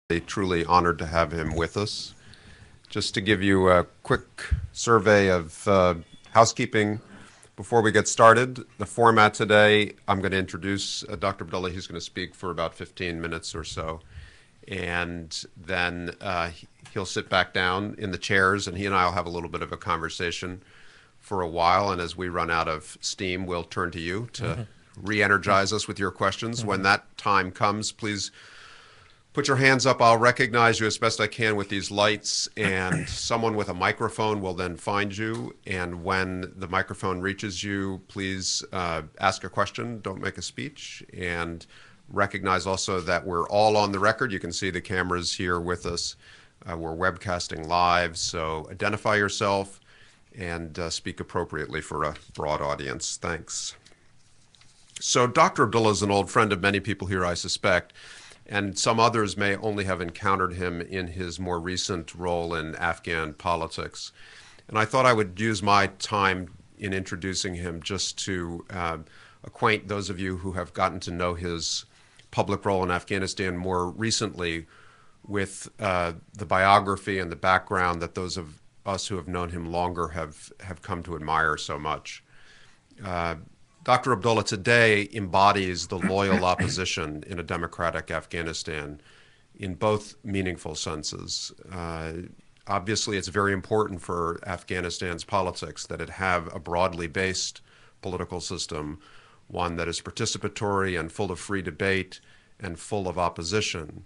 Truly honored to have him with us. Just to give you a quick survey of housekeeping before we get started, the format today, I'm going to introduce Dr. Abdullah. He's going to speak for about 15 minutes or so. And then he'll sit back down in the chairs, and he and I will have a little bit of a conversation for a while. And as we run out of steam, we'll turn to you to re-energize us with your questions. When that time comes, please put your hands up. I'll recognize you as best I can with these lights, and someone with a microphone will then find you. And when the microphone reaches you, please ask a question. Don't make a speech. And recognize also that we're all on the record. You can see the cameras here with us. We're webcasting live, so identify yourself and speak appropriately for a broad audience. Thanks. So Dr. Abdullah is an old friend of many people here, I suspect. And some others may only have encountered him in his more recent role in Afghan politics. And I thought I would use my time in introducing him just to acquaint those of you who have gotten to know his public role in Afghanistan more recently with the biography and the background that those of us who have known him longer have come to admire so much. Dr. Abdullah today embodies the loyal opposition in a democratic Afghanistan in both meaningful senses. Obviously, it's very important for Afghanistan's politics that it have a broadly based political system, one that is participatory and full of free debate and full of opposition.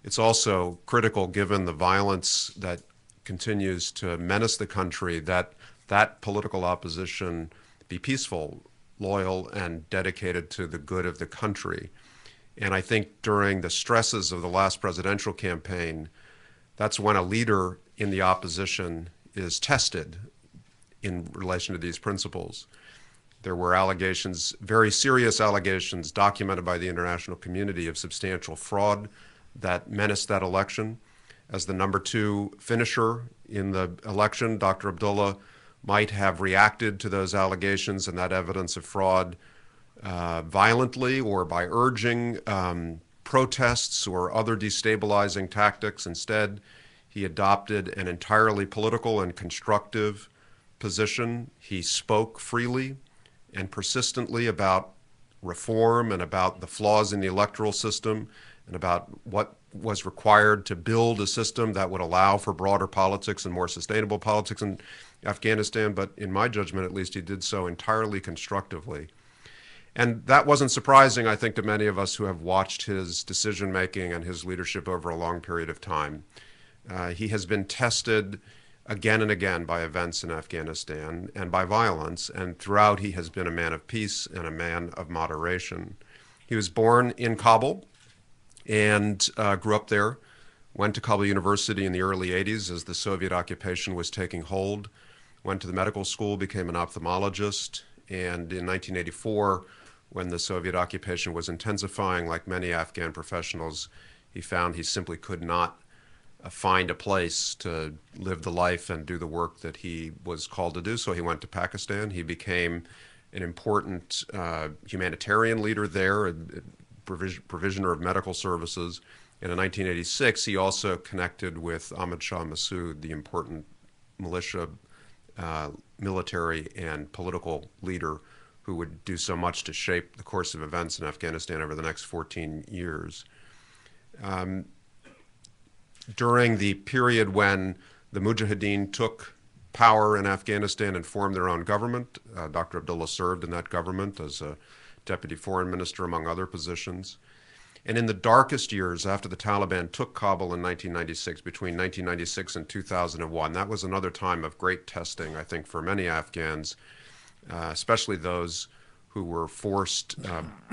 It's also critical, given the violence that continues to menace the country, that that political opposition be peaceful, loyal, and dedicated to the good of the country. And I think during the stresses of the last presidential campaign, that's when a leader in the opposition is tested in relation to these principles. There were allegations, very serious allegations, documented by the international community of substantial fraud that menaced that election. As the #2 finisher in the election, Dr. Abdullah might have reacted to those allegations and that evidence of fraud violently or by urging protests or other destabilizing tactics. Instead, he adopted an entirely political and constructive position. He spoke freely and persistently about reform and about the flaws in the electoral system and about what was required to build a system that would allow for broader politics and more sustainable politics in Afghanistan. But in my judgment, at least, he did so entirely constructively. And that wasn't surprising, I think, to many of us who have watched his decision-making and his leadership over a long period of time. He has been tested again and again by events in Afghanistan and by violence, and throughout he has been a man of peace and a man of moderation. He was born in Kabul and grew up there, went to Kabul University in the early 80s as the Soviet occupation was taking hold, went to the medical school, became an ophthalmologist, and in 1984, when the Soviet occupation was intensifying, like many Afghan professionals, he found he simply could not find a place to live the life and do the work that he was called to do. So he went to Pakistan. He became an important humanitarian leader there, a provisioner of medical services. And in 1986, he also connected with Ahmad Shah Massoud, the important militia, military, and political leader who would do so much to shape the course of events in Afghanistan over the next 14 years. During the period when the Mujahideen took power in Afghanistan and formed their own government, Dr. Abdullah served in that government as a deputy foreign minister, among other positions. And in the darkest years after the Taliban took Kabul in 1996, between 1996 and 2001, that was another time of great testing, I think, for many Afghans, especially those who were forced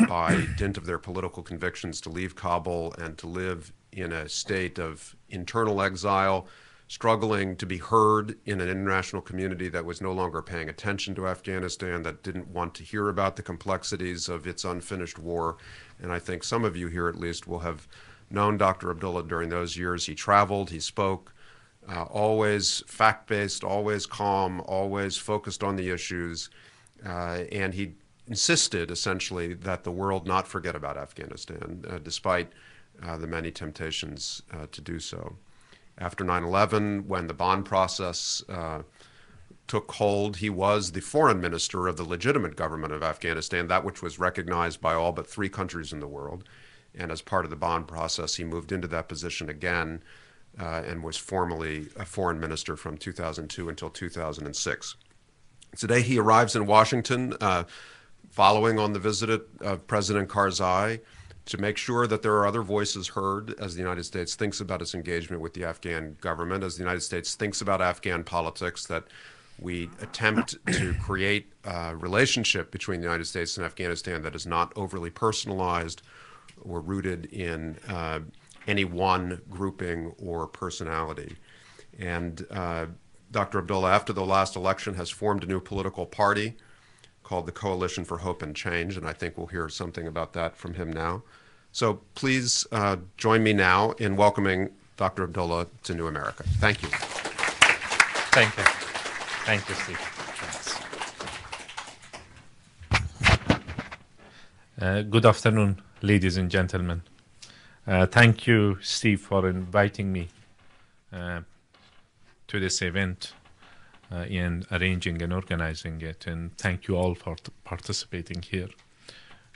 by dint of their political convictions to leave Kabul and to live in a state of internal exile, struggling to be heard in an international community that was no longer paying attention to Afghanistan, that didn't want to hear about the complexities of its unfinished war. And I think some of you here at least will have known Dr. Abdullah during those years. He traveled, he spoke, always fact-based, always calm, always focused on the issues, and he insisted essentially that the world not forget about Afghanistan, despite the many temptations to do so. After 9/11, when the bond process took hold, he was the foreign minister of the legitimate government of Afghanistan, that which was recognized by all but 3 countries in the world. And as part of the bond process, he moved into that position again and was formally a foreign minister from 2002 until 2006. Today he arrives in Washington following on the visit of President Karzai to make sure that there are other voices heard as the United States thinks about its engagement with the Afghan government, as the United States thinks about Afghan politics, that we attempt to create a relationship between the United States and Afghanistan that is not overly personalized or rooted in any one grouping or personality. And Dr. Abdullah, after the last election, has formed a new political party called the Coalition for Hope and Change, and I think we'll hear something about that from him now. So please join me now in welcoming Dr. Abdullah to New America. Thank you. Thank you. Thank you, Steve. Thanks. Good afternoon, ladies and gentlemen. Thank you, Steve, for inviting me to this event and arranging and organizing it. And thank you all for participating here.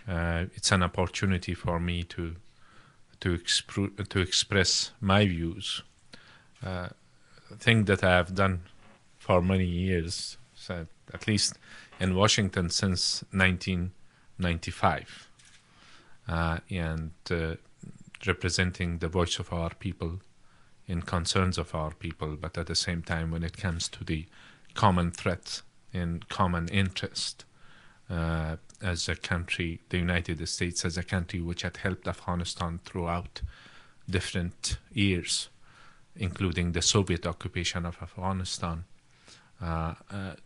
It's an opportunity for me to express my views, thing that I have done for many years, so at least in Washington since 1995, and representing the voice of our people in concerns of our people, but at the same time when it comes to the common threat and common interest as a country, the United States as a country which had helped Afghanistan throughout different years, including the Soviet occupation of Afghanistan, a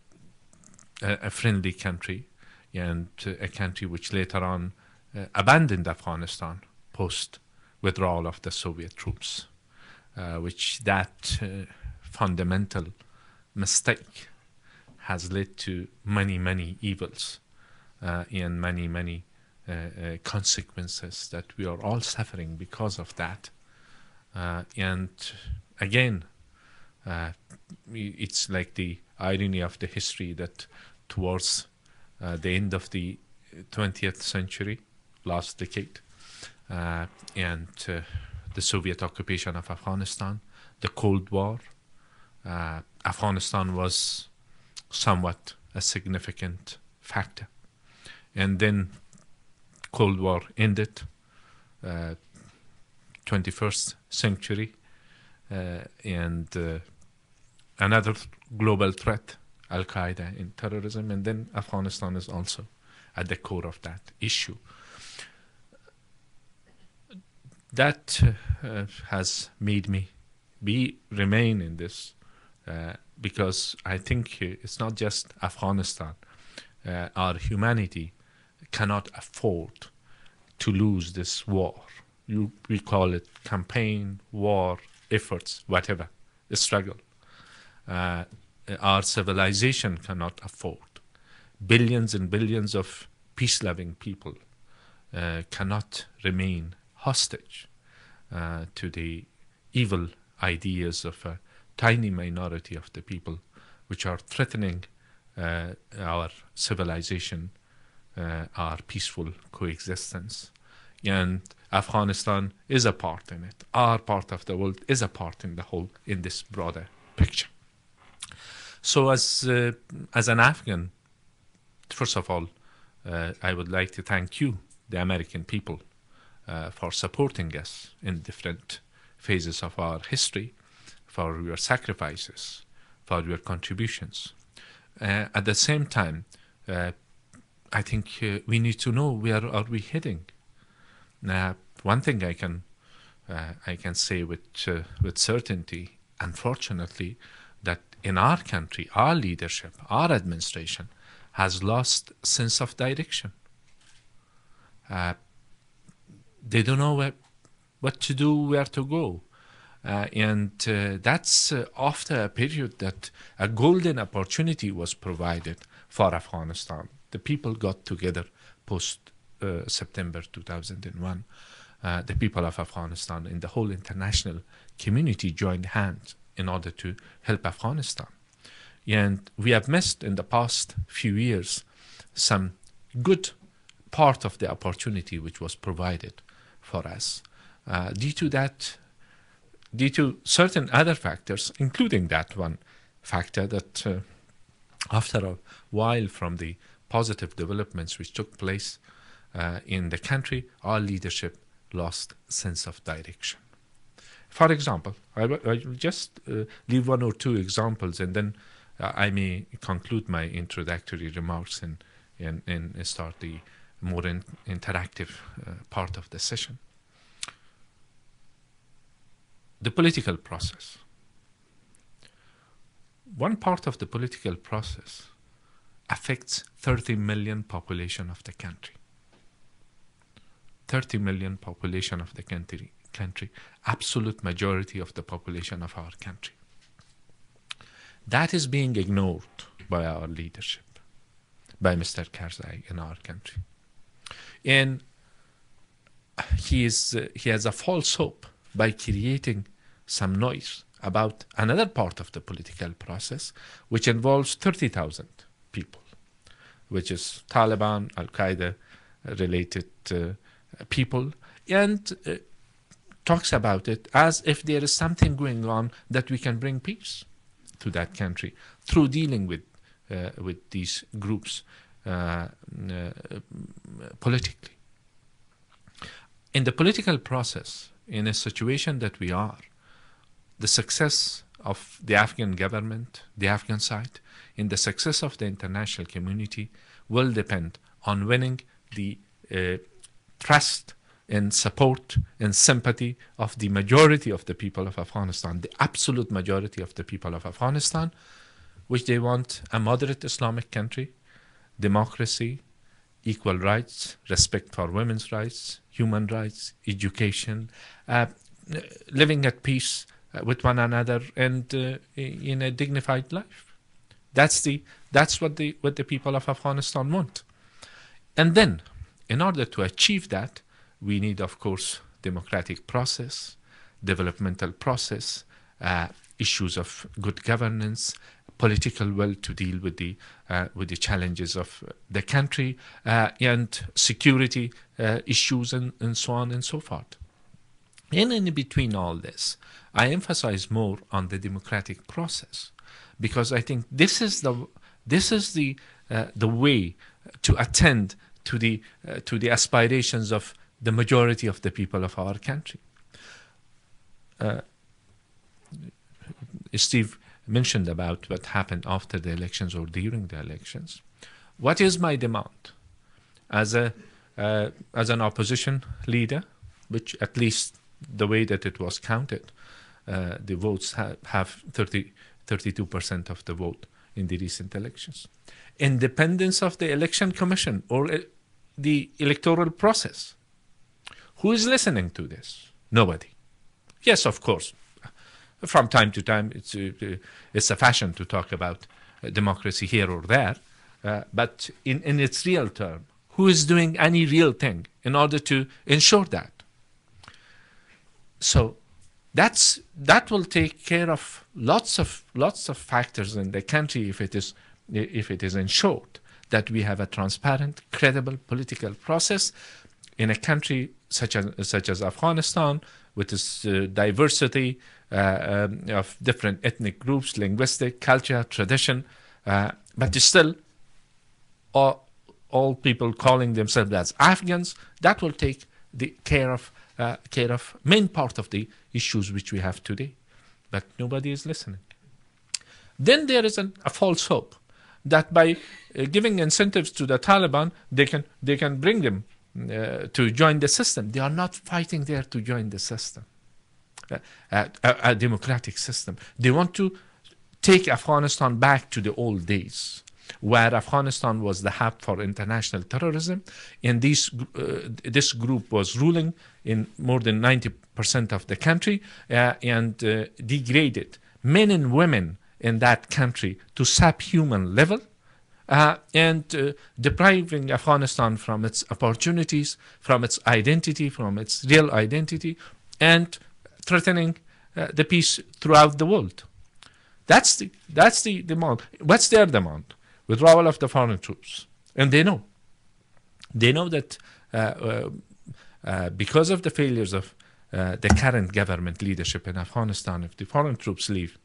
friendly country, and a country which later on abandoned Afghanistan post withdrawal of the Soviet troops, which that fundamental mistake has led to many, many evils and many, many consequences that we are all suffering because of that. And again, it's like the irony of the history that towards the end of the 20th century, last decade, and the Soviet occupation of Afghanistan, the Cold War, Afghanistan was somewhat a significant factor. And then Cold War ended, 21st century, and another global threat, Al-Qaeda and terrorism, and then Afghanistan is also at the core of that issue. That has made me remain in this because I think it's not just Afghanistan. Our humanity cannot afford to lose this war. We call it campaign, war, efforts, whatever, a struggle. Our civilization cannot afford. Billions and billions of peace-loving people cannot remain hostage to the evil ideas of a tiny minority of the people which are threatening our civilization, our peaceful coexistence. And Afghanistan is a part in it. Our part of the world is a part in the whole, in this broader picture. So as an Afghan, first of all, I would like to thank you, the American people, for supporting us in different phases of our history, for your sacrifices, for your contributions. At the same time, I think we need to know where are we heading. One thing I can say with certainty, unfortunately, that in our country, our leadership, our administration has lost sense of direction. They don't know what to do, where to go. And that's after a period that a golden opportunity was provided for Afghanistan. The people got together post September 2001 the people of Afghanistan and the whole international community joined hands in order to help Afghanistan. And we have missed in the past few years some good part of the opportunity which was provided for us due to certain other factors, including that one factor that after a while from the positive developments which took place in the country, our leadership lost sense of direction. For example, I will just leave one or two examples, and then I may conclude my introductory remarks and start the more interactive part of the session. The political process. One part of the political process affects 30 million population of the country. 30 million population of the country, absolute majority of the population of our country. That is being ignored by our leadership, by Mr. Karzai in our country. And he has a false hope by creating some noise about another part of the political process, which involves 30,000 people, which is Taliban, Al-Qaeda related people, and talks about it as if there is something going on that we can bring peace to that country through dealing with these groups politically. In the political process, in a situation that we are, the success of the Afghan government, the Afghan side, and the success of the international community will depend on winning the trust and support and sympathy of the majority of the people of Afghanistan, the absolute majority of the people of Afghanistan, which they want a moderate Islamic country, democracy, equal rights, respect for women's rights, human rights, education, living at peace with one another and in a dignified life. That's what the people of Afghanistan want. And then, in order to achieve that, we need, of course, democratic process, developmental process, issues of good governance, political will to deal with the challenges of the country, and security issues, and so on and so forth. And in between all this, I emphasize more on the democratic process, because I think this is the way to attend to the aspirations of the majority of the people of our country. Steve mentioned about what happened after the elections or during the elections. What is my demand as an opposition leader, which at least the way that it was counted, the votes have 32% of the vote in the recent elections. Independence of the election commission or the electoral process. Who is listening to this? Nobody. Yes, of course. From time to time, it's a fashion to talk about democracy here or there, but in its real term, who is doing any real thing in order to ensure that? So that will take care of lots of factors in the country if it is ensured that we have a transparent, credible political process in a country such as Afghanistan, with its diversity of different ethnic groups, linguistic, culture, tradition, but still all people calling themselves as Afghans. That will take the care of main part of the issues which we have today, but nobody is listening. Then there is a false hope that by giving incentives to the Taliban, they can bring them to join the system. They are not fighting there to join the system, a democratic system. They want to take Afghanistan back to the old days, where Afghanistan was the hub for international terrorism, and this group was ruling in more than 90% of the country, and degraded men and women in that country to subhuman level, and depriving Afghanistan from its opportunities, from its identity, from its real identity, and threatening the peace throughout the world. That's the demand. What's their demand? Withdrawal of the foreign troops. And they know. They know that because of the failures of the current government leadership in Afghanistan, if the foreign troops leave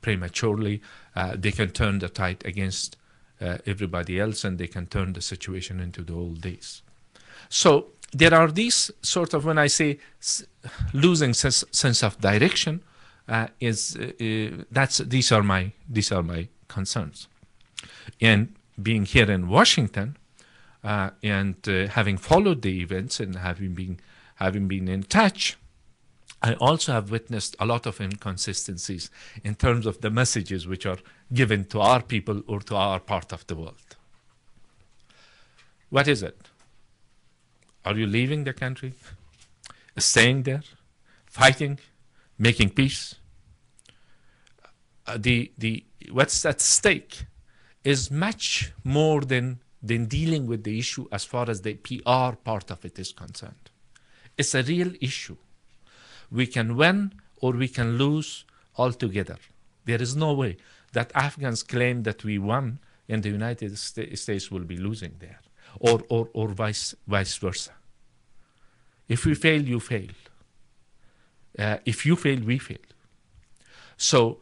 prematurely, they can turn the tide against everybody else, and they can turn the situation into the old days. So there are these sort of, when I say losing sense of direction, these are my concerns. And being here in Washington and having followed the events and having been in touch, I also have witnessed a lot of inconsistencies in terms of the messages which are given to our people or to our part of the world. What is it? Are you leaving the country? Staying there? Fighting? Making peace? What's at stake is much more than dealing with the issue as far as the PR part of it is concerned. It's a real issue. We can win or we can lose altogether. There is no way that Afghans claim that we won and the United States will be losing there, or vice versa. If we fail, you fail. If you fail, we fail. So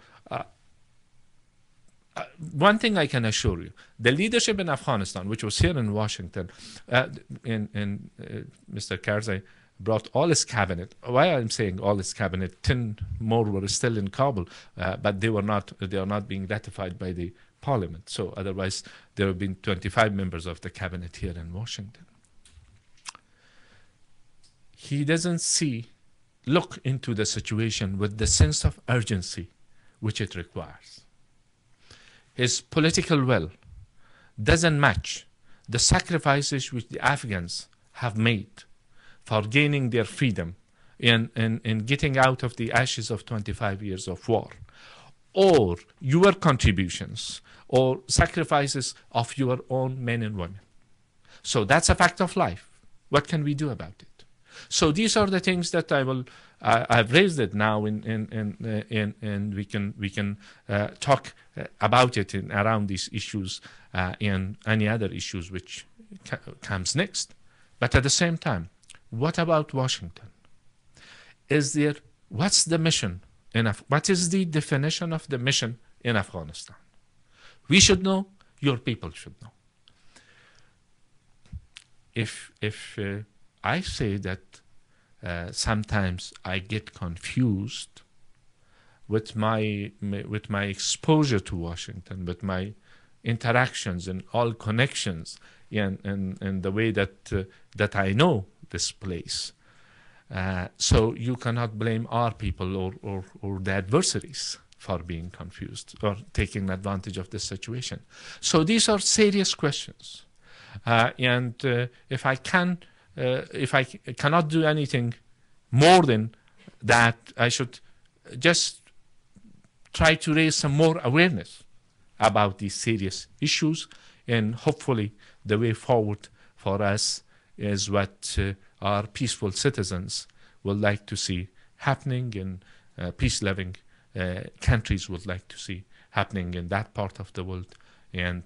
one thing I can assure you, the leadership in Afghanistan, which was here in Washington, and Mr. Karzai brought all his cabinet. Why I'm saying all his cabinet, 10 more were still in Kabul, but they are not being ratified by the parliament. So otherwise, there have been 25 members of the cabinet here in Washington. He doesn't look into the situation with the sense of urgency which it requires. His political will doesn't match the sacrifices which the Afghans have made for gaining their freedom and getting out of the ashes of 25 years of war, or your contributions or sacrifices of your own men and women. So that's a fact of life. What can we do about it? So these are the things that I've raised it now, and we can talk about it around these issues and any other issues which comes next. But at the same time, what about Washington? What's the mission? What is the definition of the mission in Afghanistan? We should know. Your people should know. If I say that sometimes I get confused with my exposure to Washington, with my interactions and all connections, and the way that I know this place. So you cannot blame our people or the adversaries for being confused or taking advantage of this situation. So these are serious questions. And if I cannot do anything more than that, I should just try to raise some more awareness about these serious issues, and hopefully the way forward for us is what our peaceful citizens would like to see happening, and peace-loving countries would like to see happening in that part of the world. And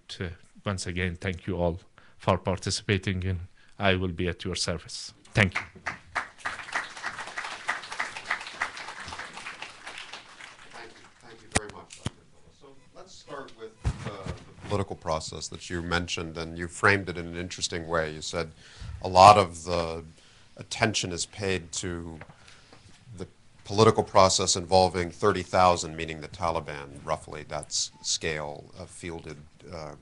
once again, thank you all for participating, and I will be at your service. Thank you. Thank you very much, Dr. Abdullah. So let's start with the political process that you mentioned, and you framed it in an interesting way. You said a lot of the attention is paid to the political process involving 30,000, meaning the Taliban, roughly, that's scale of fielded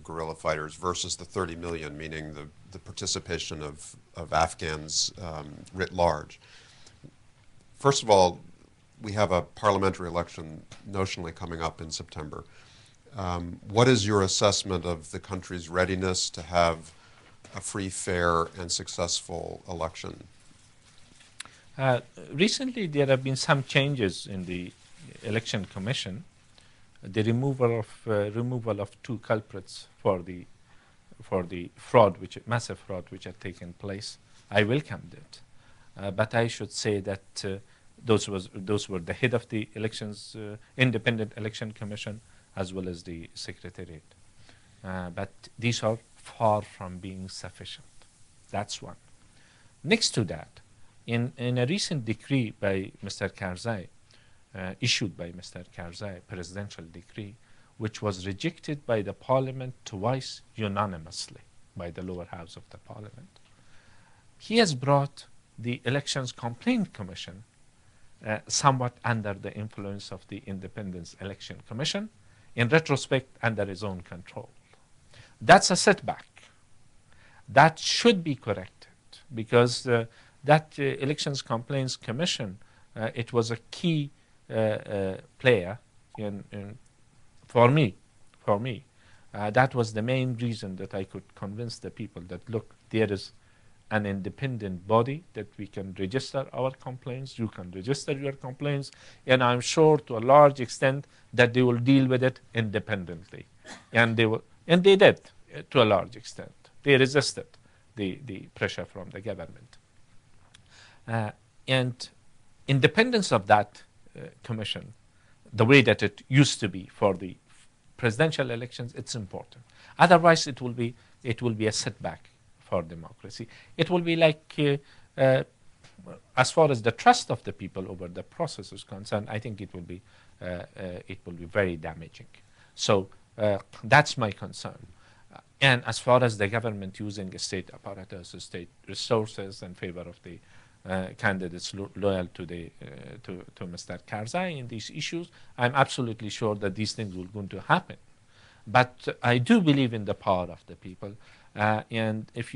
guerrilla fighters, versus the 30 million, meaning the participation of Afghans writ large. First of all, we have a parliamentary election notionally coming up in September. What is your assessment of the country's readiness to have a free, fair, and successful election? Recently, there have been some changes in the election commission, the removal of two culprits for the fraud, massive fraud which had taken place. I welcomed it, but I should say that those were the head of the elections, independent election commission, as well as the secretariat. But these are far from being sufficient. That's one. Next to that, in a recent decree by Mr. Karzai, issued by Mr. Karzai, presidential decree, which was rejected by the parliament twice unanimously by the lower house of the parliament, he has brought the Elections Complaint Commission somewhat under the influence of the Independent Election Commission, in retrospect under his own control. That's a setback. That should be corrected, because that Elections Complaints Commission, it was a key player for me. That was the main reason that I could convince the people that, look, there is an independent body that we can register our complaints, you can register your complaints, and I'm sure to a large extent that they will deal with it independently. And they did to a large extent. They resisted the pressure from the government. And independence of that commission, the way that it used to be for the presidential elections, it's important. Otherwise, it will be a setback for democracy. It will be like, as far as the trust of the people over the process is concerned, I think it will be very damaging. So that's my concern. And as far as the government using state apparatus, state resources in favor of the candidates loyal to Mr. Karzai in these issues, I'm absolutely sure that these things will going to happen. But I do believe in the power of the people. And if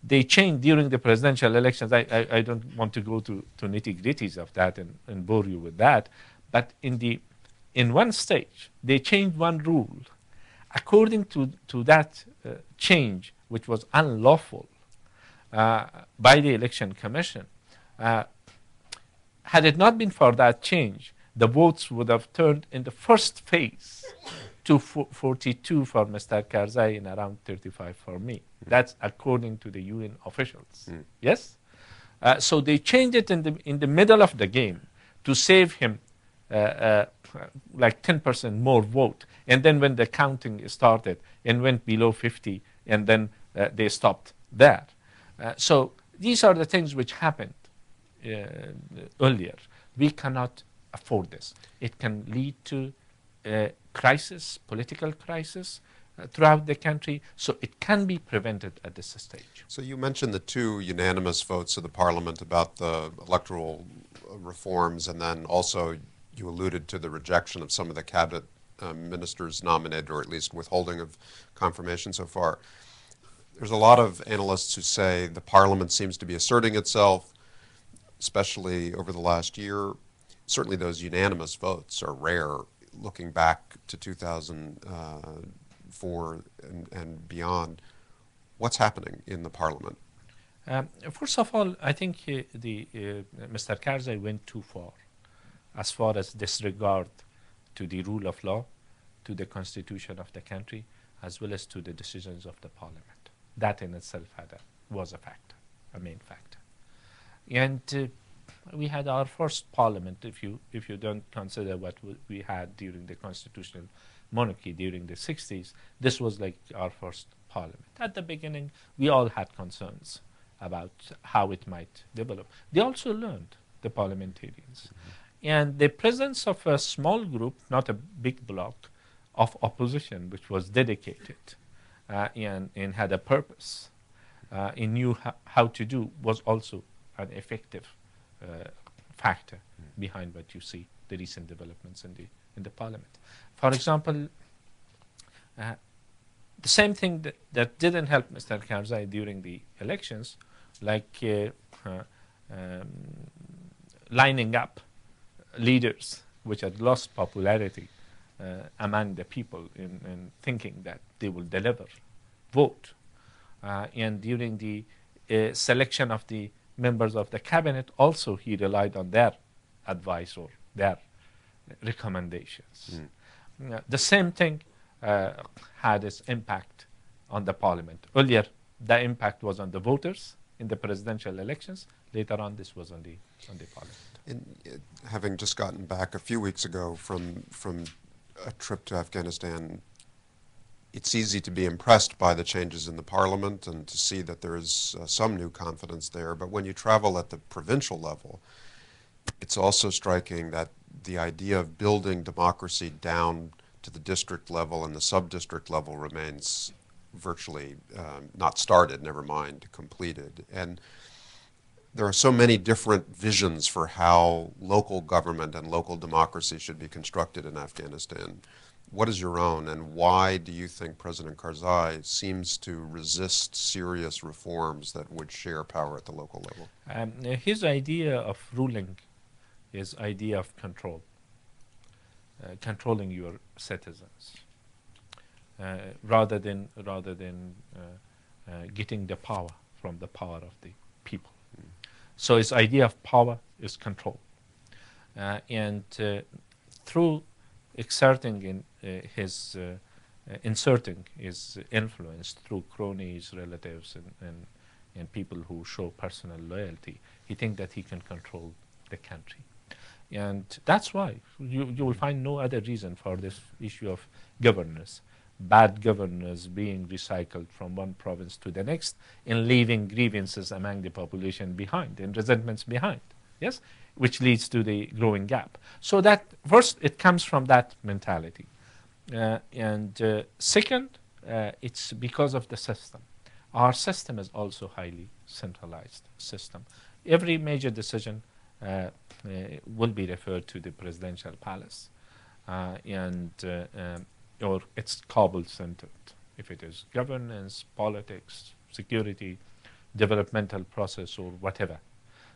they change during the presidential elections, I don't want to go to nitty-gritties of that and bore you with that. But in one stage, they changed one rule. According to that change, which was unlawful by the Election Commission, had it not been for that change, the votes would have turned in the first phase to 42 for Mr. Karzai and around 35 for me. That's according to the UN officials. Yes? So they changed it in the middle of the game to save him like 10% more vote. And then when the counting started and went below 50, and then they stopped there. So these are the things which happened earlier. We cannot afford this. It can lead to crisis, political crisis throughout the country, so it can be prevented at this stage. So you mentioned the two unanimous votes of the parliament about the electoral reforms, and then also you alluded to the rejection of some of the cabinet ministers nominated, or at least withholding of confirmation so far. There's a lot of analysts who say the parliament seems to be asserting itself, especially over the last year. Certainly those unanimous votes are rare, looking back to 2004 and beyond. What's happening in the parliament? First of all, I think Mr. Karzai went too far as disregard to the rule of law, to the constitution of the country, as well as to the decisions of the parliament. That in itself was a factor, a main factor. And we had our first parliament, if you don't consider what we had during the constitutional monarchy during the 60s, this was like our first parliament. At the beginning, we all had concerns about how it might develop. They also learned, the parliamentarians. And the presence of a small group, not a big bloc, of opposition, which was dedicated and had a purpose, and knew how to do, was also an effective factor behind what you see, the recent developments in the parliament. For example, the same thing that didn't help Mr. Karzai during the elections, like lining up leaders which had lost popularity among the people in thinking that they will deliver vote. And during the selection of the members of the cabinet, also he relied on their advice or their recommendations. The same thing had its impact on the parliament. Earlier, the impact was on the voters in the presidential elections. Later on, this was on the parliament. Having just gotten back a few weeks ago from a trip to Afghanistan, it's easy to be impressed by the changes in the parliament and to see that there is some new confidence there. But when you travel at the provincial level, it's also striking that the idea of building democracy down to the district level and the sub-district level remains virtually not started, never mind completed. And there are so many different visions for how local government and local democracy should be constructed in Afghanistan. What is your own, and why do you think President Karzai seems to resist serious reforms that would share power at the local level? His idea of ruling, his idea of control, controlling your citizens, rather than getting the power from the power of the people. So his idea of power is control, and through exerting inserting his influence through cronies, relatives, and people who show personal loyalty, he thinks that he can control the country. And that's why you will find no other reason for this issue of governance, bad governors being recycled from one province to the next and leaving grievances among the population behind and resentments behind, yes, which leads to the growing gap. So that first, it comes from that mentality. And second, it's because of the system. Our system is also highly centralized system. Every major decision will be referred to the presidential palace, or it's Kabul-centered. If it is governance, politics, security, developmental process, or whatever.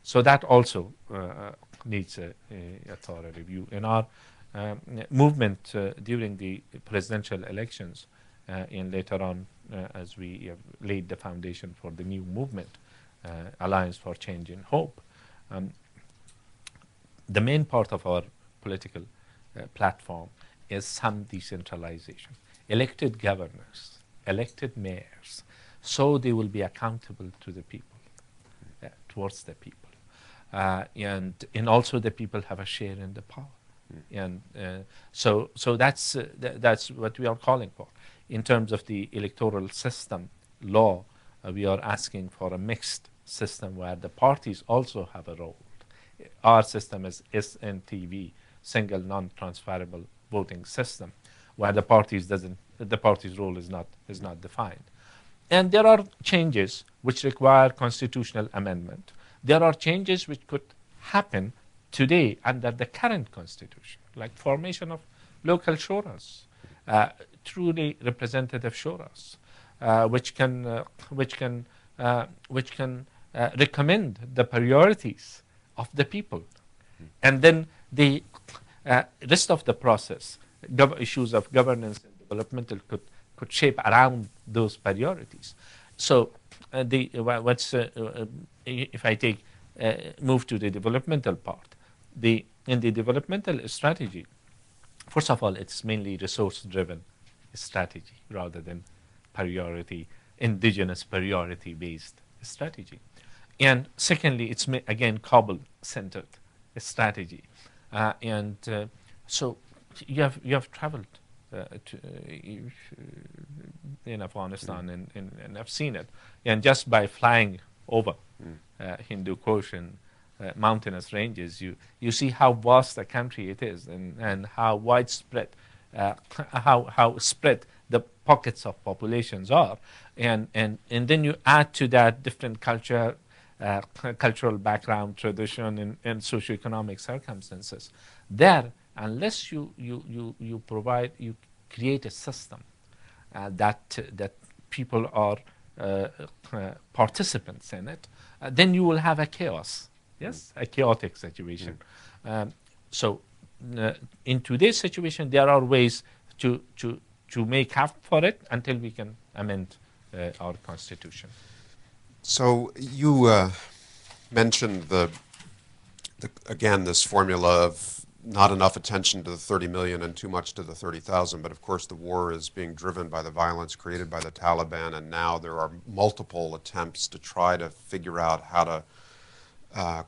So that also needs a thorough review. In our movement during the presidential elections, and later on, as we have laid the foundation for the new movement, Alliance for Change and Hope, the main part of our political platform is some decentralization. Elected governors, elected mayors, so they will be accountable to the people, towards the people. And also the people have a share in the power. And so that's what we are calling for. In terms of the electoral system law, we are asking for a mixed system where the parties also have a role. Our system is SNTV, single non-transferable voting system, where the party's role is not defined. And there are changes which require constitutional amendment. There are changes which could happen today under the current constitution, like formation of local shuras, truly representative shuras, which can recommend the priorities of the people, and then the rest of the process, issues of governance and developmental could shape around those priorities. So if I move to the developmental part, in the developmental strategy, first of all, it's mainly resource-driven strategy rather than indigenous priority-based strategy. And secondly, it's again Kabul-centered strategy. So you have traveled in Afghanistan, and I've seen it. And just by flying over Hindu Kush and mountainous ranges, you see how vast a country it is, and how widespread, how spread the pockets of populations are, and then you add to that different cultural background, tradition, and socioeconomic circumstances. There, unless you create a system that people are participants in it, then you will have a chaos. Yes, a chaotic situation. So in today's situation, there are ways to make up for it until we can amend our constitution. So you mentioned again this formula of not enough attention to the 30 million and too much to the 30,000. But of course, the war is being driven by the violence created by the Taliban, and now there are multiple attempts to try to figure out how to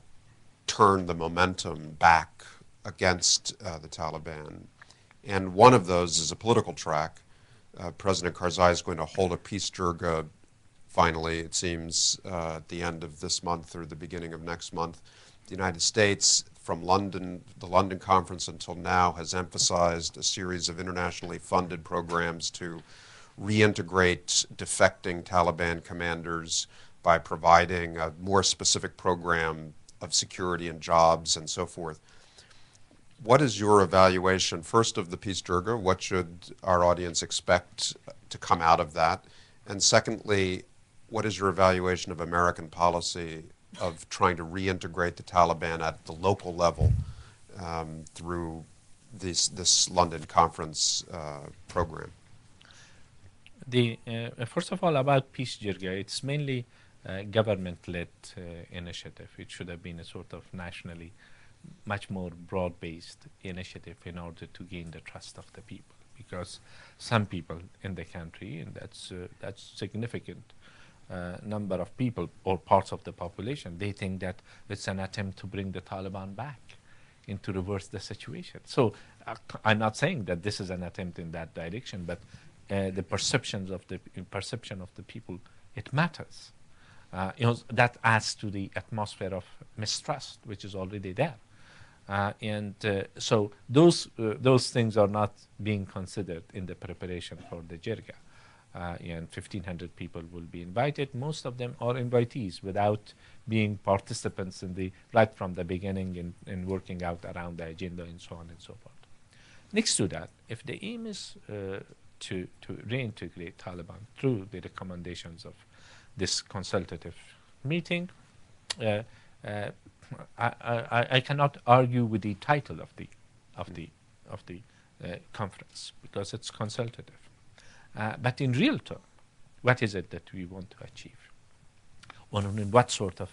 turn the momentum back against the Taliban. And one of those is a political track. President Karzai is going to hold a peace jirga finally, it seems, at the end of this month or the beginning of next month. The United States, from London, the London conference until now, has emphasized a series of internationally funded programs to reintegrate defecting Taliban commanders by providing a more specific program of security and jobs and so forth. What is your evaluation, first, of the peace jirga? What should our audience expect to come out of that? And secondly, what is your evaluation of American policy of trying to reintegrate the Taliban at the local level through this London conference program? First of all, about peace jirga, it's mainly government-led initiative. It should have been a sort of nationally much more broad-based initiative in order to gain the trust of the people, because some people in the country, and that's significant number of people or parts of the population, they think that it's an attempt to bring the Taliban back and to reverse the situation. So I'm not saying that this is an attempt in that direction, but the perception of the people, it matters. That adds to the atmosphere of mistrust, which is already there. So those things are not being considered in the preparation for the jirga. And 1,500 people will be invited. Most of them are invitees without being participants right from the beginning in working out around the agenda and so on and so forth. Next to that, if the aim is to reintegrate Taliban through the recommendations of this consultative meeting, I cannot argue with the title of the conference, because it's consultative. But in real terms, what is it that we want to achieve? Or in what sort of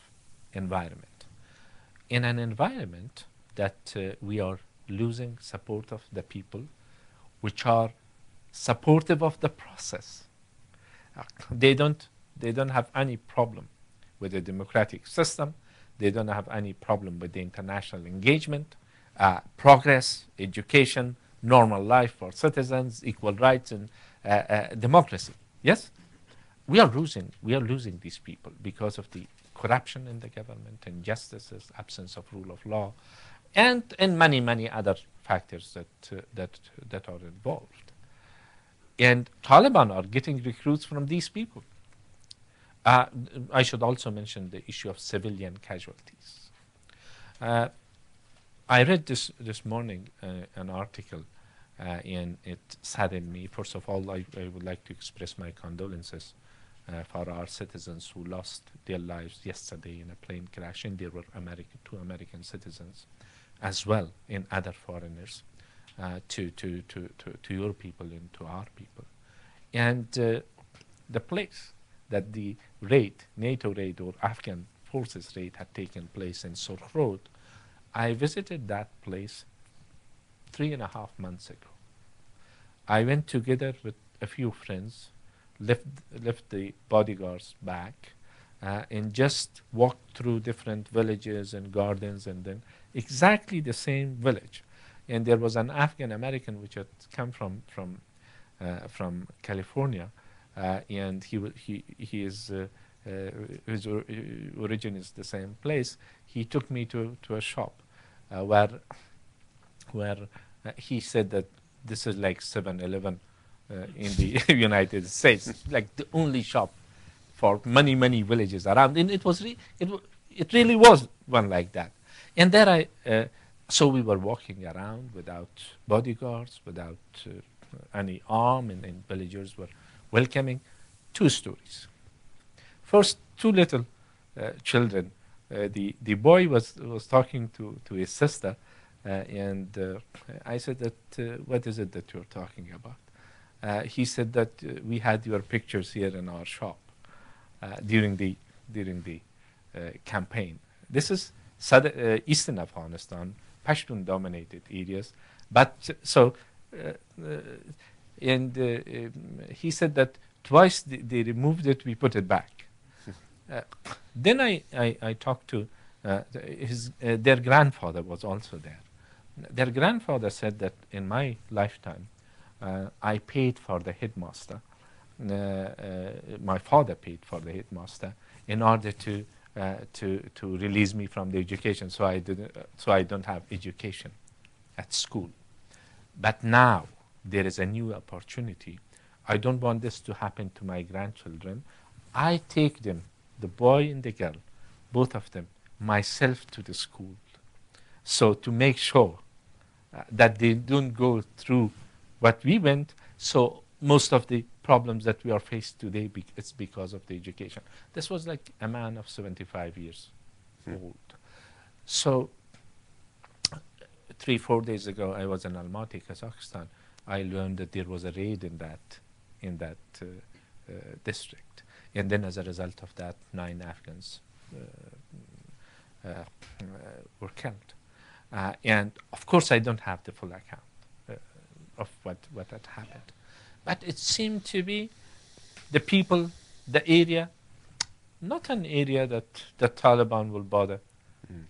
environment? In an environment that we are losing support of the people, which are supportive of the process. They don't have any problem with the democratic system. They don't have any problem with the international engagement, progress, education, normal life for citizens, equal rights, and democracy. Yes, we are losing these people because of the corruption in the government, injustices, absence of rule of law, and many other factors that are involved. And Taliban are getting recruits from these people. I should also mention the issue of civilian casualties. I read this morning an article, and it saddened me. First of all, I would like to express my condolences for our citizens who lost their lives yesterday in a plane crash, and there were two American citizens as well, and other foreigners, to your people and to our people. And the place that the raid, NATO raid or Afghan forces raid had taken place in Surkh Road, I visited that place 3.5 months ago. I went together with a few friends, left the bodyguards back, and just walked through different villages and gardens, and then exactly the same village. And there was an Afghan American which had come from California, and his origin is the same place. He took me to a shop where he said that this is like 7-Eleven in the United States, like the only shop for many villages around. And it really was one like that. And there so we were walking around without bodyguards, without any arm, and villagers were welcoming. 2 stories. First, 2 little children. The boy was talking to his sister, and I said that, what is it that you're talking about? He said that we had your pictures here in our shop during the campaign. This is Eastern Afghanistan, Pashtun-dominated areas. But so, uh, uh, and he said that twice they removed it, we put it back. Then I talked to their grandfather was also there. Their grandfather said that in my lifetime, I paid for the headmaster. My father paid for the headmaster in order to release me from the education, so I don't have education at school. But now there is a new opportunity. I don't want this to happen to my grandchildren. I take them, the boy and the girl, both of them, myself to the school. So to make sure that they don't go through what we went, so most of the problems that we are faced today, it's because of the education. This was like a man of 75 years old. So 3-4 days ago, I was in Almaty, Kazakhstan. I learned that there was a raid in that district, and then as a result of that, 9 Afghans were killed. And of course, I don't have the full account of what had happened, but it seemed to be the people, the area, not an area that the Taliban will bother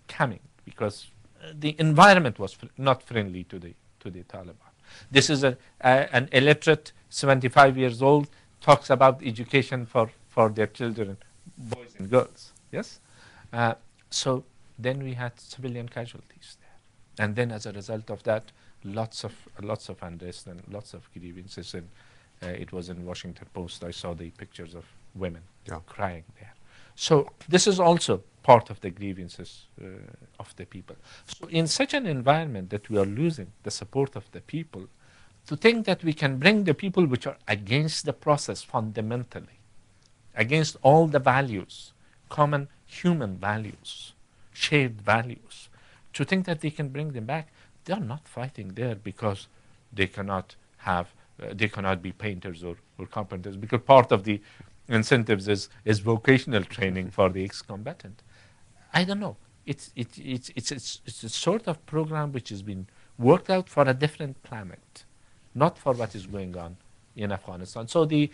coming, because the environment was not friendly to the Taliban. This is an illiterate 75 years old talks about education for their children, boys and girls. Yes, so then we had civilian casualties there, and then as a result of that, lots of unrest and lots of grievances. And it was in Washington Post. I saw the pictures of women crying there. So this is also part of the grievances of the people. So in such an environment that we are losing the support of the people, to think that we can bring the people which are against the process fundamentally, against all the values, common human values, shared values, to think that they can bring them back, they are not fighting there because they cannot have, they cannot be painters or carpenters, because part of the incentives is vocational training for the ex-combatant. I don't know. It's a sort of program which has been worked out for a different climate, not for what is going on in Afghanistan. So the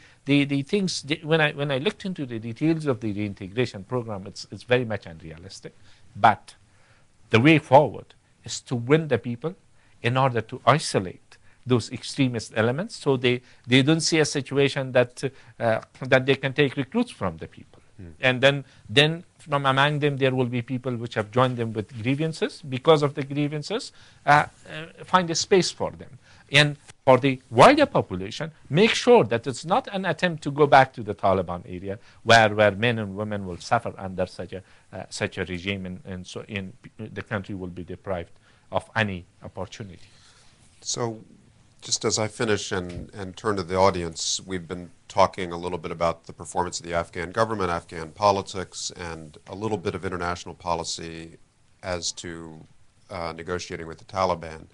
things, when I looked into the details of the reintegration program, it's very much unrealistic. But the way forward is to win the people in order to isolate those extremist elements, so they don't see a situation that that they can take recruits from the people. And then from among them there will be people which have joined them with grievances. Because of the grievances, find a space for them. And for the wider population, make sure that it's not an attempt to go back to the Taliban area where men and women will suffer under such a regime, and so the country will be deprived of any opportunity. So just as I finish and turn to the audience, we've been talking a little bit about the performance of the Afghan government, Afghan politics, and a little bit of international policy as to negotiating with the Taliban.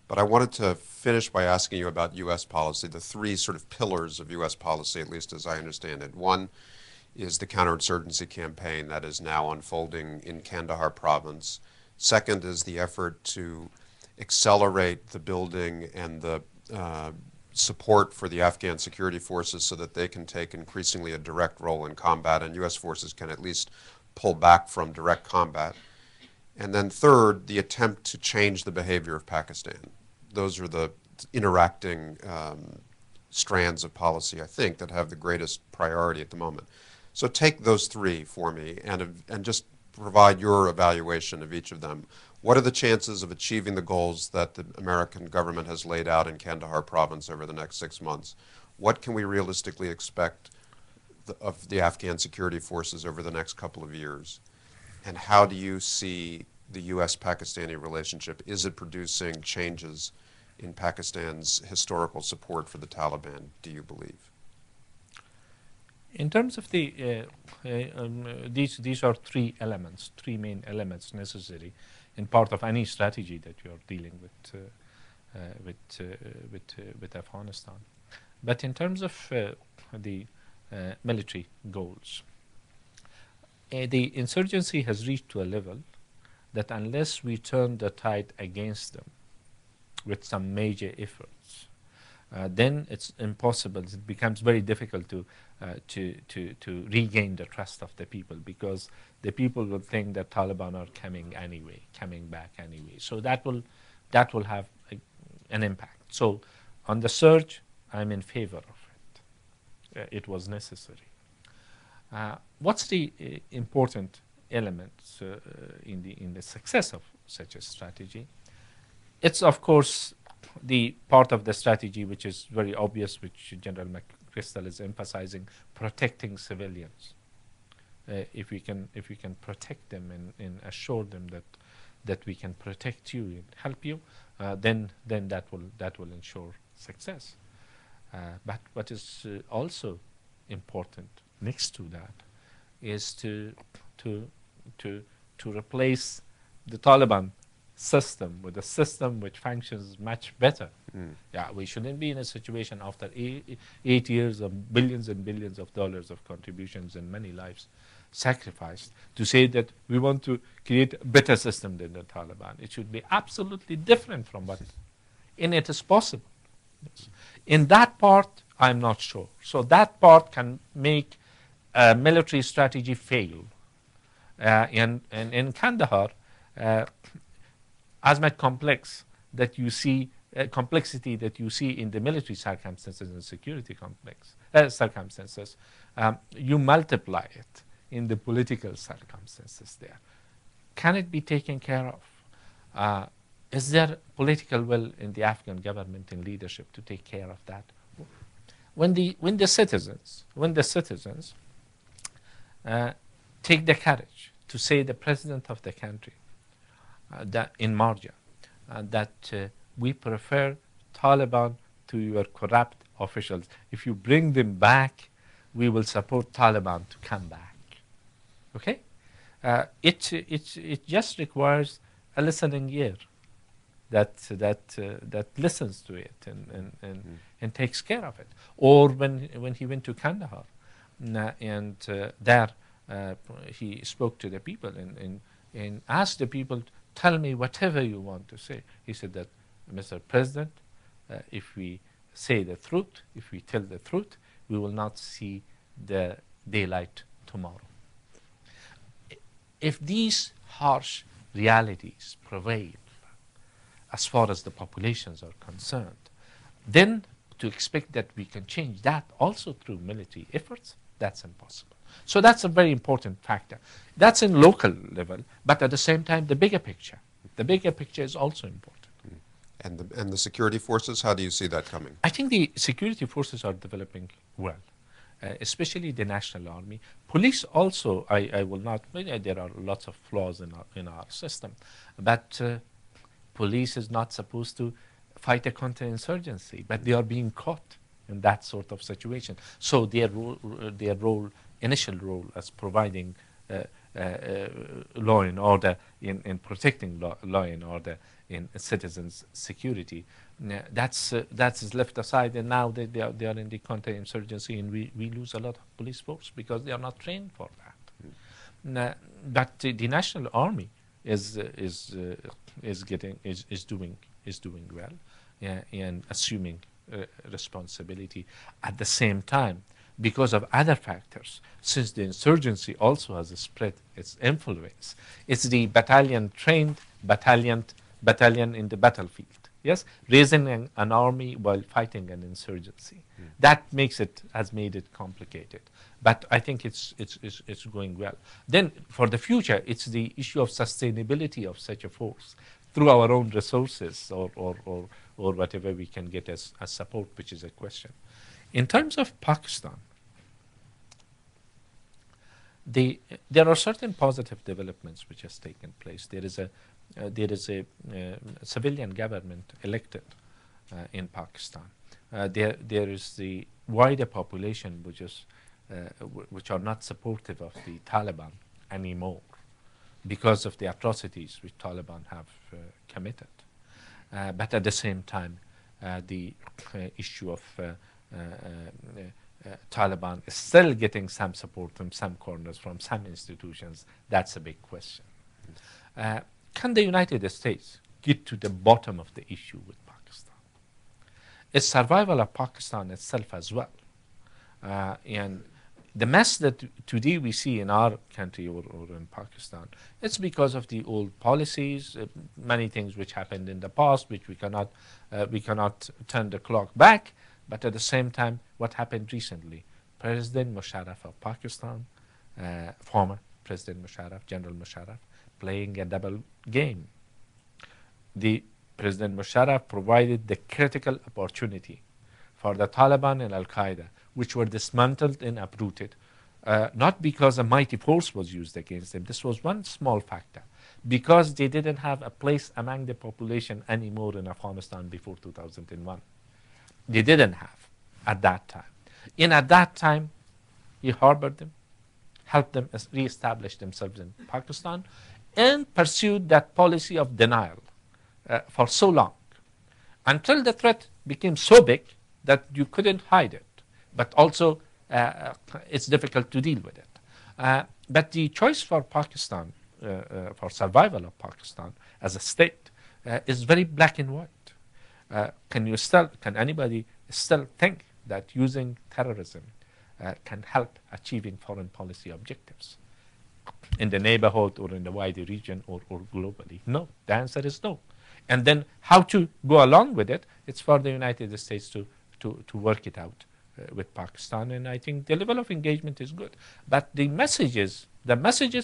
But I wanted to finish by asking you about U.S. policy, the 3 sort of pillars of U.S. policy, at least as I understand it. One is the counterinsurgency campaign that is now unfolding in Kandahar province. Second is the effort to accelerate the building and the support for the Afghan security forces so that they can take increasingly a direct role in combat, and U.S. forces can at least pull back from direct combat. And then third, the attempt to change the behavior of Pakistan. Those are the interacting strands of policy, I think, that have the greatest priority at the moment. So take those 3 for me and just provide your evaluation of each of them. What are the chances of achieving the goals that the American government has laid out in Kandahar province over the next 6 months? What can we realistically expect of the Afghan security forces over the next couple of years? And how do you see the U.S.-Pakistani relationship? Is it producing changes in Pakistan's historical support for the Taliban, do you believe? In terms of the these are 3 elements, 3 main elements necessary in part of any strategy that you are dealing with Afghanistan. But in terms of the military goals, the insurgency has reached to a level that unless we turn the tide against them with some major efforts, then it's impossible. It becomes very difficult to regain the trust of the people, because the people will think that Taliban are coming anyway, coming back anyway. So that will have an impact. So on the surge, I'm in favor of it. It was necessary. What's the important elements in the success of such a strategy? It's of course the part of the strategy which is very obvious, which General McChrystal is emphasizing: protecting civilians. If we can protect them and assure them that we can protect you and help you, then that will ensure success. But what is also important next to that is to replace the Taliban system with a system which functions much better. Yeah, we shouldn't be in a situation after 8 years of billions and billions of dollars of contributions and many lives sacrificed to say that we want to create a better system than the Taliban. It should be absolutely different from what in it is possible. Yes. In that part, I'm not sure. So that part can make a military strategy fail. And in Kandahar, as much complexity that you see in the military circumstances and security circumstances, you multiply it in the political circumstances there. Can it be taken care of? Is there political will in the Afghan government and leadership to take care of that? When the citizens take the courage to say the president of the country that in Marja that we prefer Taliban to your corrupt officials. If you bring them back, we will support Taliban to come back. Okay, it just requires a listening ear that listens to it and takes care of it. Or when he went to Kandahar and there he spoke to the people and asked the people, tell me whatever you want to say. He said that, Mr. President, if we say the truth, if we tell the truth, we will not see the daylight tomorrow. If these harsh realities prevail as far as the populations are concerned, then to expect that we can change that also through military efforts, that's impossible. So that's a very important factor. That's in local level, but at the same time, the bigger picture is also important. And the security forces, how do you see that coming? I think the security forces are developing well, especially the National Army. Police also, I will not, there are lots of flaws in our system, but police is not supposed to fight a counterinsurgency, but they are being caught in that sort of situation. So their initial role as providing law and order, in protecting law and order in citizens' security, that's left aside, and now they are in the counterinsurgency, and we lose a lot of police force because they are not trained for that. But the National Army is doing well, and assuming responsibility. At the same time, because of other factors, since the insurgency also has spread its influence, it's the trained battalion in the battlefield. Yes, raising an army while fighting an insurgency. That has made it complicated. But I think it's going well. Then for the future, it's the issue of sustainability of such a force through our own resources or whatever we can get as support, which is a question. In terms of Pakistan, there are certain positive developments which has taken place. There is a civilian government elected in Pakistan. There is the wider population which are not supportive of the Taliban anymore because of the atrocities which Taliban have committed. But at the same time, the issue of Taliban is still getting some support from some corners, from some institutions. That's a big question. can the United States get to the bottom of the issue with Pakistan? It's survival of Pakistan itself as well. And the mess that today we see in our country or in Pakistan, it's because of the old policies, many things which happened in the past, which we cannot turn the clock back. But at the same time, what happened recently? President Musharraf of Pakistan, former President Musharraf, General Musharraf, playing a double game. The President Musharraf provided the critical opportunity for the Taliban and Al-Qaeda, which were dismantled and uprooted, not because a mighty force was used against them. This was one small factor, because they didn't have a place among the population anymore in Afghanistan before 2001. They didn't have at that time. And at that time, he harbored them, helped them re-establish themselves in Pakistan, and pursued that policy of denial for so long, until the threat became so big that you couldn't hide it. But also, it's difficult to deal with it. But the choice for Pakistan, for survival of Pakistan as a state, is very black and white. Can anybody still think that using terrorism can help achieving foreign policy objectives in the neighborhood or in the wider region or globally? No, the answer is no. And then how to go along with it, it's for the United States to work it out with Pakistan. And I think the level of engagement is good. But the messages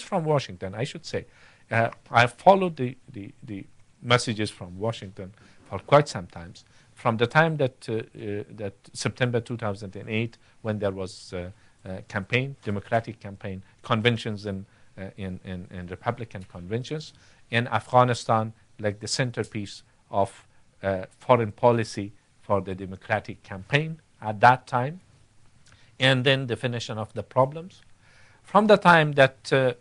from Washington, I should say, I followed the messages from Washington for quite some time. From the time that September 2008, when there was a campaign, Democratic campaign, conventions and Republican conventions, in Afghanistan, like the centerpiece of foreign policy for the Democratic campaign at that time, and then definition of the problems. From the time that the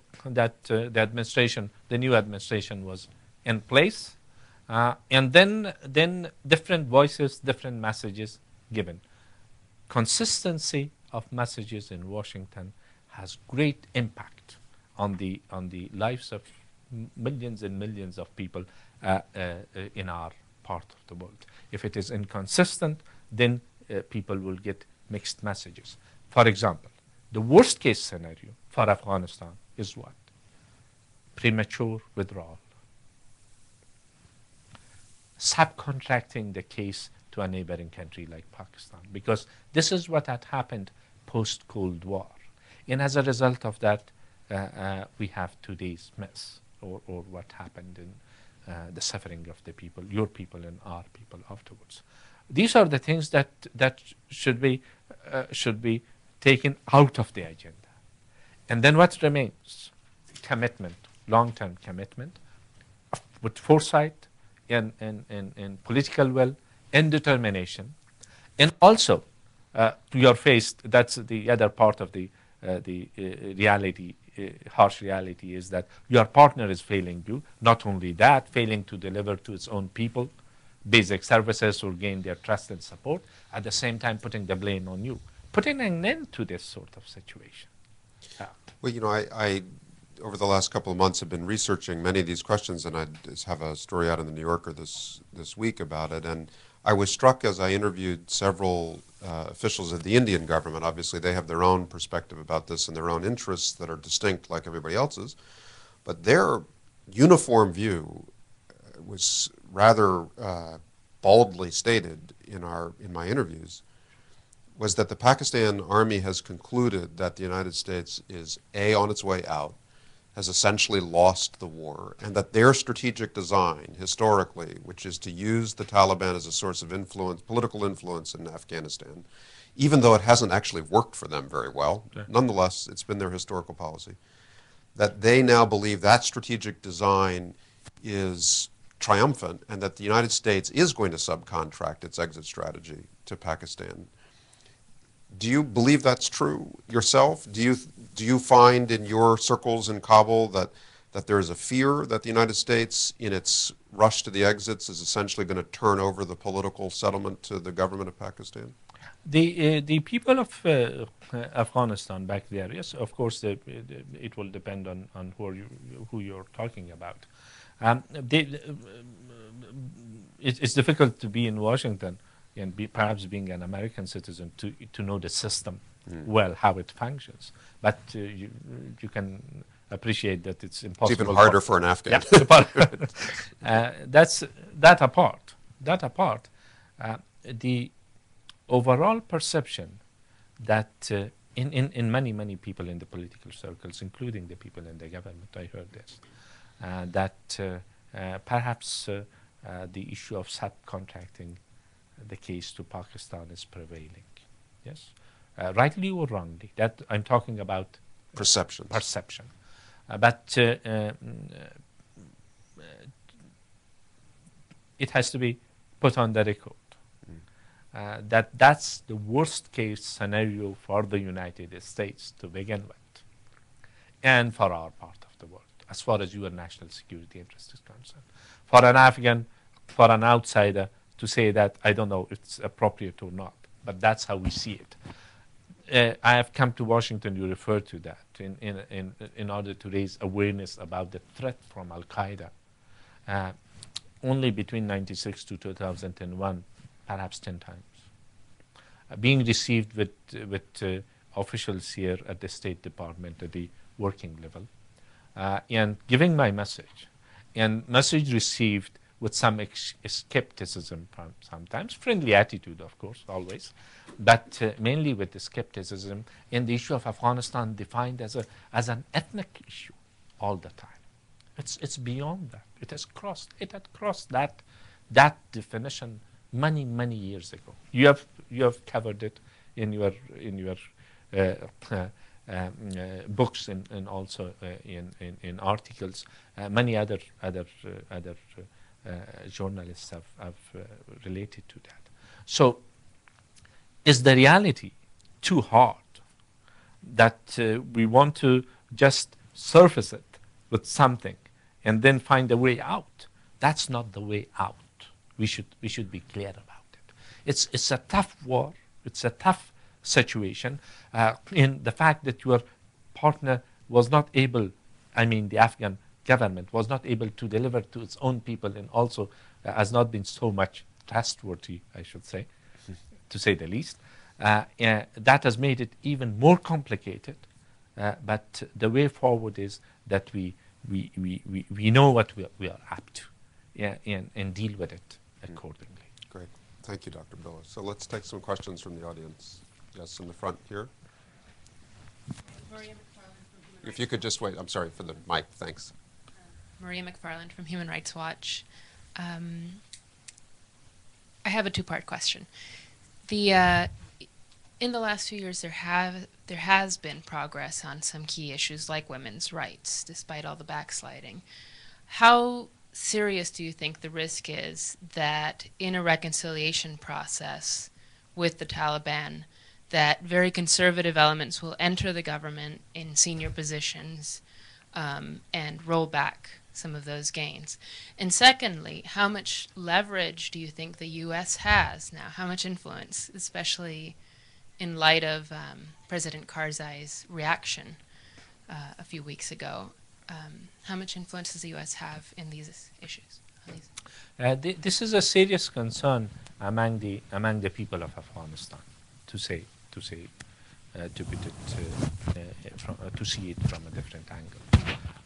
new administration was in place, and then different voices, different messages given. Consistency of messages in Washington has great impact on the lives of millions and millions of people in our part of the world. If it is inconsistent, then people will get mixed messages. For example, the worst case scenario for Afghanistan is what? Premature withdrawal. Subcontracting the case to a neighboring country like Pakistan, because this is what had happened post-Cold War. And as a result of that, we have today's mess, or what happened in the suffering of the people, your people and our people afterwards. These are the things that should be taken out of the agenda. And then what remains? Commitment, long-term commitment, with foresight and political will and determination. And also, to your face, that's the other part of the reality, harsh reality, is that your partner is failing you. Not only that, failing to deliver to its own people basic services or gain their trust and support, at the same time putting the blame on you, putting an end to this sort of situation. Well, you know, I over the last couple of months have been researching many of these questions, and I have a story out in the New Yorker this week about it. And I was struck as I interviewed several officials of the Indian government. Obviously, they have their own perspective about this and their own interests that are distinct like everybody else's. But their uniform view was rather baldly stated in my interviews, was that the Pakistan Army has concluded that the United States is on its way out, has essentially lost the war, and that their strategic design, historically, which is to use the Taliban as a source of influence, political influence in Afghanistan, even though it hasn't actually worked for them very well, nonetheless, it's been their historical policy, that they now believe that strategic design is triumphant and that the United States is going to subcontract its exit strategy to Pakistan. Do you believe that's true yourself? Do you find in your circles in Kabul that there is a fear that the United States, in its rush to the exits, is essentially going to turn over the political settlement to the government of Pakistan? The people of Afghanistan back there, yes, of course, it will depend on who you're talking about. It's difficult to be in Washington and perhaps being an American citizen to know the system well, how it functions. But you can appreciate that it's impossible. It's even harder for an Afghan. Yeah, that's that apart. That apart, the overall perception that in many people in the political circles, including the people in the government, I heard this, that perhaps the issue of subcontracting the case to Pakistan is prevailing. Yes, rightly or wrongly. That I'm talking about Perceptions. perception. But it has to be put on the record that's the worst case scenario for the United States to begin with, and for our part of the world, as far as your national security interest is concerned. For an Afghan, for an outsider to say that, I don't know if it's appropriate or not, but that's how we see it. I have come to Washington, you referred to that, in order to raise awareness about the threat from Al-Qaeda. Only between 96 to 2001, perhaps 10 times. Being received with officials here at the State Department at the working level, and giving my message, and message received with some skepticism, sometimes friendly attitude, of course, always, but mainly with the skepticism, in the issue of Afghanistan defined as an ethnic issue all the time. It's beyond that. It had crossed that definition many years ago. You have covered it in your books and also in articles. Many other journalists have related to that. So, is the reality too hard that we want to just surface it with something and then find a way out? That's not the way out. We should be clear about it. It's a tough war. It's a tough situation. In the fact that your partner was not able, the Afghan government was not able to deliver to its own people, and also has not been so much trustworthy, I should say, to say the least. That has made it even more complicated. But the way forward is that we know what we are up to, and deal with it accordingly. Great. Thank you, Dr. Abdullah. So let's take some questions from the audience. Yes, in the front here. If you could just wait. I'm sorry for the mic. Thanks. Maria McFarland from Human Rights Watch. I have a two-part question. In the last few years, there has been progress on some key issues like women's rights, despite all the backsliding. How serious do you think the risk is that in a reconciliation process with the Taliban, that very conservative elements will enter the government in senior positions and roll back some of those gains? And secondly, how much leverage do you think the U.S. has now? How much influence, especially in light of President Karzai's reaction a few weeks ago? How much influence does the U.S. have in these issues? This is a serious concern among the people of Afghanistan, to see it from a different angle.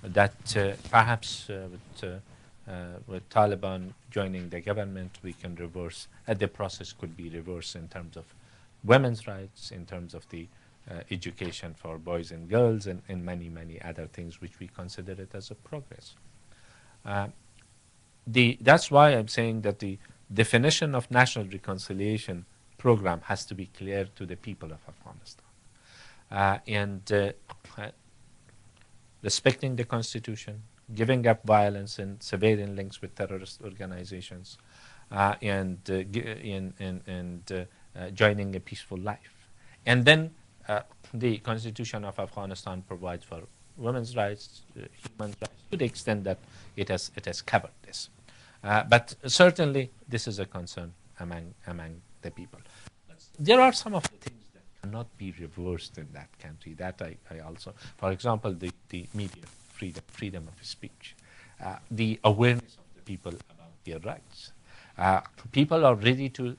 That perhaps with Taliban joining the government, we can reverse. The process could be reversed in terms of women's rights, in terms of the education for boys and girls, and many other things which we consider it as a progress. That's why I'm saying that the definition of national reconciliation program has to be clear to the people of Afghanistan. Respecting the Constitution, giving up violence and civilian links with terrorist organizations, and joining a peaceful life. And then the Constitution of Afghanistan provides for women's rights, human rights, to the extent that it has covered this. But certainly this is a concern among the people. There are some of the things that cannot be reversed in that country. That I also, for example, the media freedom of speech. the awareness of the people about their rights. People are ready to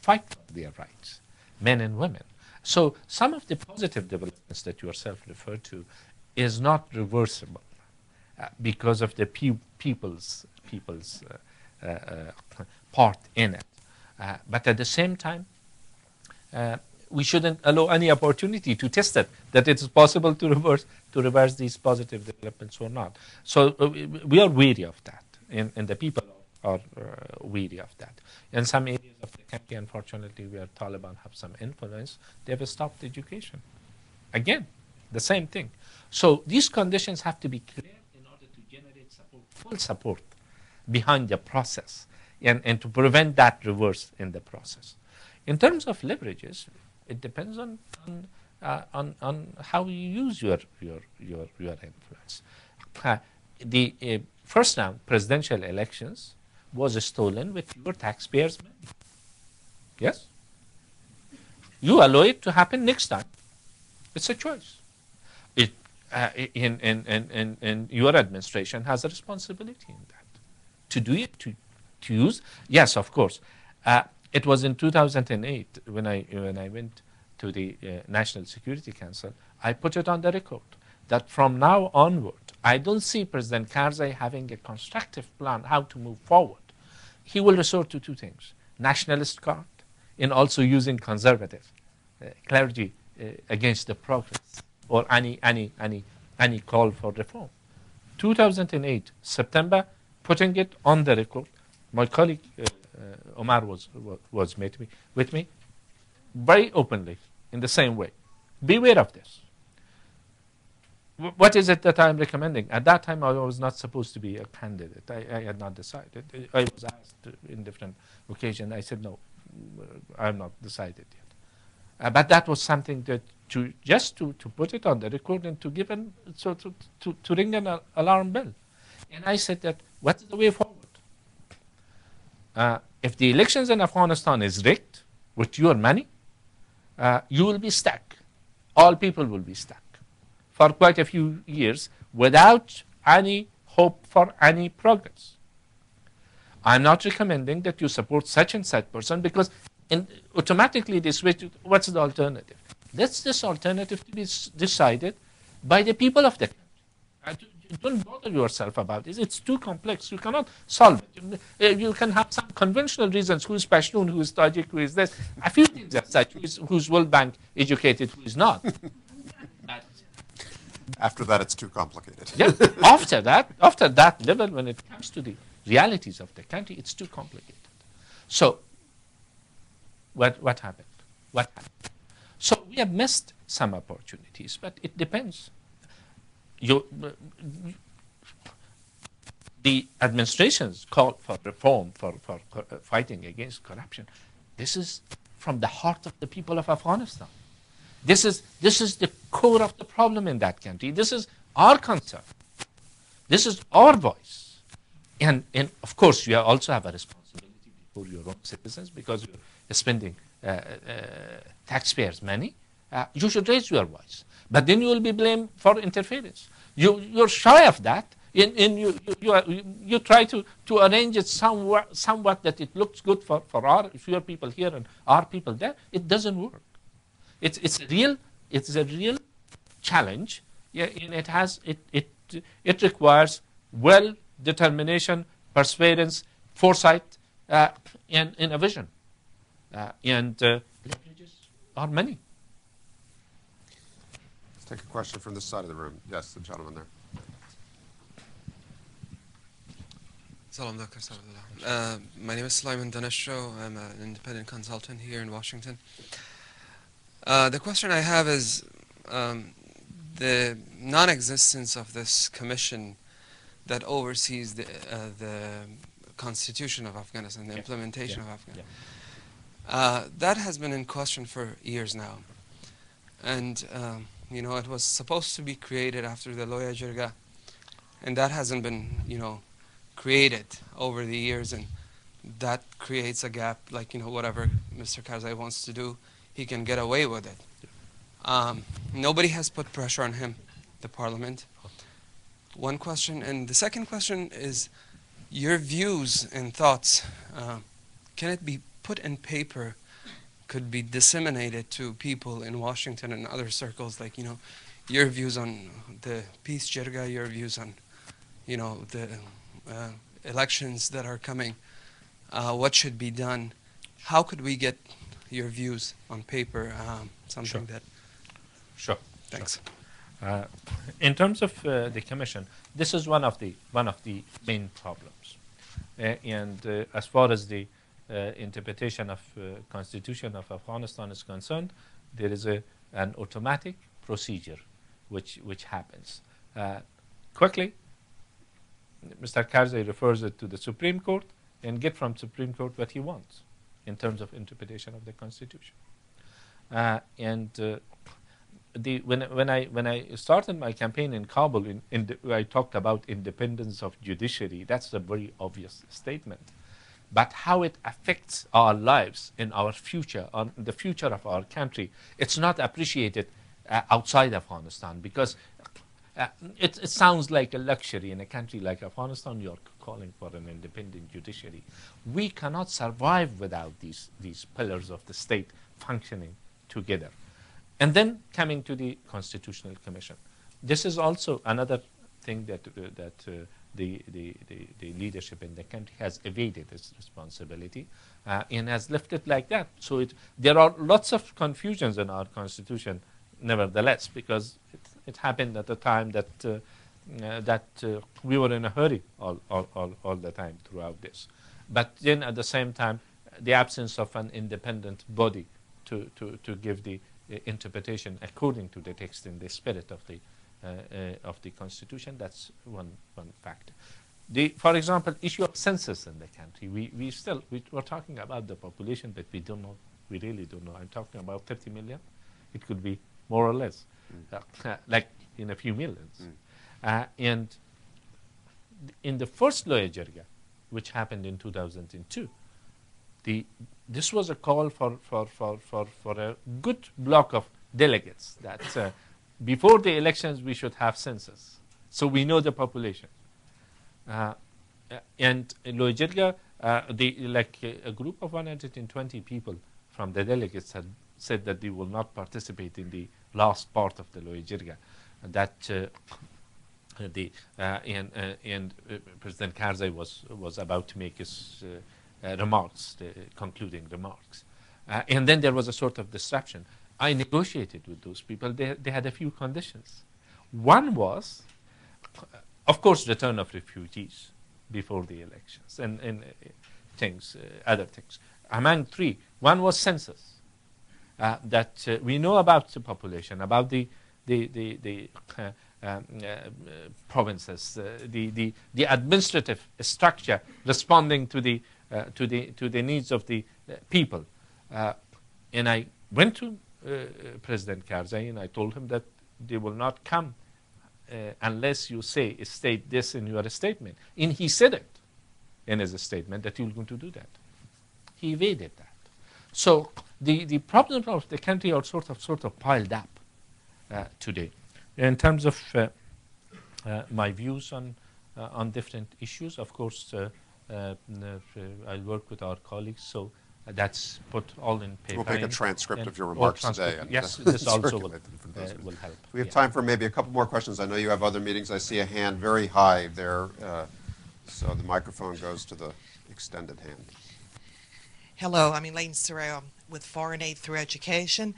fight for their rights, men and women. So some of the positive developments that you yourself referred to is not reversible because of the people's part in it. But at the same time, we shouldn't allow any opportunity to test it, that it's possible to reverse these positive developments or not. So we are wary of that, and the people are wary of that. In some areas of the country, unfortunately, where Taliban have some influence, they have stopped education. Again, the same thing. So these conditions have to be clear in order to generate support, full support behind the process, and to prevent that reverse in the process. In terms of leverages, it depends on how you use your influence. The first round presidential elections was stolen with your taxpayers' money. Yes? You allow it to happen next time. It's a choice. And your administration has a responsibility in that. To do it, to use, yes, of course. It was in 2008 when I went to the National Security Council. I put it on the record that from now onward, I don't see President Karzai having a constructive plan how to move forward. He will resort to two things: nationalist card, and also using conservative clergy against the progress or any call for reform. 2008 September, putting it on the record. My colleague Omar was with me very openly in the same way. Beware of this. What is it that I'm recommending? At that time, I was not supposed to be a candidate. I had not decided. I was asked in different occasions. I said, no, I'm not decided yet. But that was something that to put it on the record and to give to ring an alarm bell. And I said that what is the way forward? If the elections in Afghanistan is rigged with your money, you will be stuck. All people will be stuck for quite a few years without any hope for any progress. I'm not recommending that you support such and such person because automatically they switch to what's the alternative. That's this alternative to be decided by the people of the country. Don't bother yourself about this. It's too complex. You cannot solve it. You can have some conventional reasons. Who is Pashtun, who is Tajik, who is this. A few things as such. Who's World Bank educated, who is not. After that, it's too complicated. Yeah. After that level, when it comes to the realities of the country, it's too complicated. So, what happened? What happened? So we have missed some opportunities, but it depends. The administration's call for reform, for fighting against corruption, this is from the heart of the people of Afghanistan. This is the core of the problem in that country. This is our concern. This is our voice. And of course, you also have a responsibility before your own citizens because you're spending taxpayers' money. You should raise your voice. But then you will be blamed for interference. You're shy of that, and you try to arrange it somewhat that it looks good for your people here and our people there. It doesn't work. It's a real challenge. Yeah, and it requires determination, perseverance, foresight, and a vision. And leverages are many. Take a question from this side of the room. Yes, the gentleman there. Salam, Dr. Abdullah. My name is Sulaiman Danasho. I'm an independent consultant here in Washington. The question I have is the non-existence of this commission that oversees the constitution of Afghanistan, the implementation of Afghanistan. That has been in question for years now. And it was supposed to be created after the Loya Jirga, and that hasn't been, created over the years, and that creates a gap. Like, whatever Mr. Karzai wants to do, he can get away with it. Nobody has put pressure on him, the parliament. one question. And the second question is your views and thoughts. Can it be put in paper, could be disseminated to people in Washington and other circles, like, your views on the peace jirga, your views on, the elections that are coming, what should be done? How could we get your views on paper? Something that... Sure. Thanks. In terms of the commission, this is one of the main problems. As far as the interpretation of Constitution of Afghanistan is concerned, there is an automatic procedure which happens. Quickly, Mr. Karzai refers it to the Supreme Court and get from Supreme Court what he wants in terms of interpretation of the Constitution. When I started my campaign in Kabul, I talked about independence of judiciary. That's a very obvious statement. But how it affects our lives in our future, on the future of our country, it's not appreciated outside Afghanistan, because it sounds like a luxury. In a country like Afghanistan, you're calling for an independent judiciary. We cannot survive without these pillars of the state functioning together. And then coming to the Constitutional Commission. This is also another thing that the leadership in the country has evaded its responsibility and has left it like that. So there are lots of confusions in our Constitution, nevertheless, because it happened at a time that we were in a hurry all the time throughout this. But then at the same time, the absence of an independent body to give the interpretation according to the text and the spirit of the Constitution, that's one factor. For example, issue of census in the country. We're talking about the population that we don't know. We really don't know. I'm talking about 30 million. It could be more or less, like in a few millions. And in the first Loya Jirga, which happened in 2002, this was a call for a good block of delegates that before the elections we should have census, so we know the population. And in Loya Jirga, a group of 120 people from the delegates had said that they will not participate in the last part of the Loya Jirga. That President Karzai was about to make his remarks, the concluding remarks. And then there was a sort of disruption. I negotiated with those people. They had a few conditions. One was, of course, return of refugees before the elections and other things. Among three, one was census. That we know about the population, about the provinces, the administrative structure responding to the needs of the people. And I went to President Karzai and I told him that they will not come unless you state this in your statement. And he said it in his statement that he was going to do that. He evaded that. So the problems of the country are sort of piled up today. In terms of my views on different issues, of course, I work with our colleagues, so that's put all in paper. We'll make a transcript of your remarks today. Yes, this also will help. We have time for maybe a couple more questions. I know you have other meetings. I see a hand very high there, so the microphone goes to the extended hand. Hello, I'm Elaine Sorrell with Foreign Aid Through Education,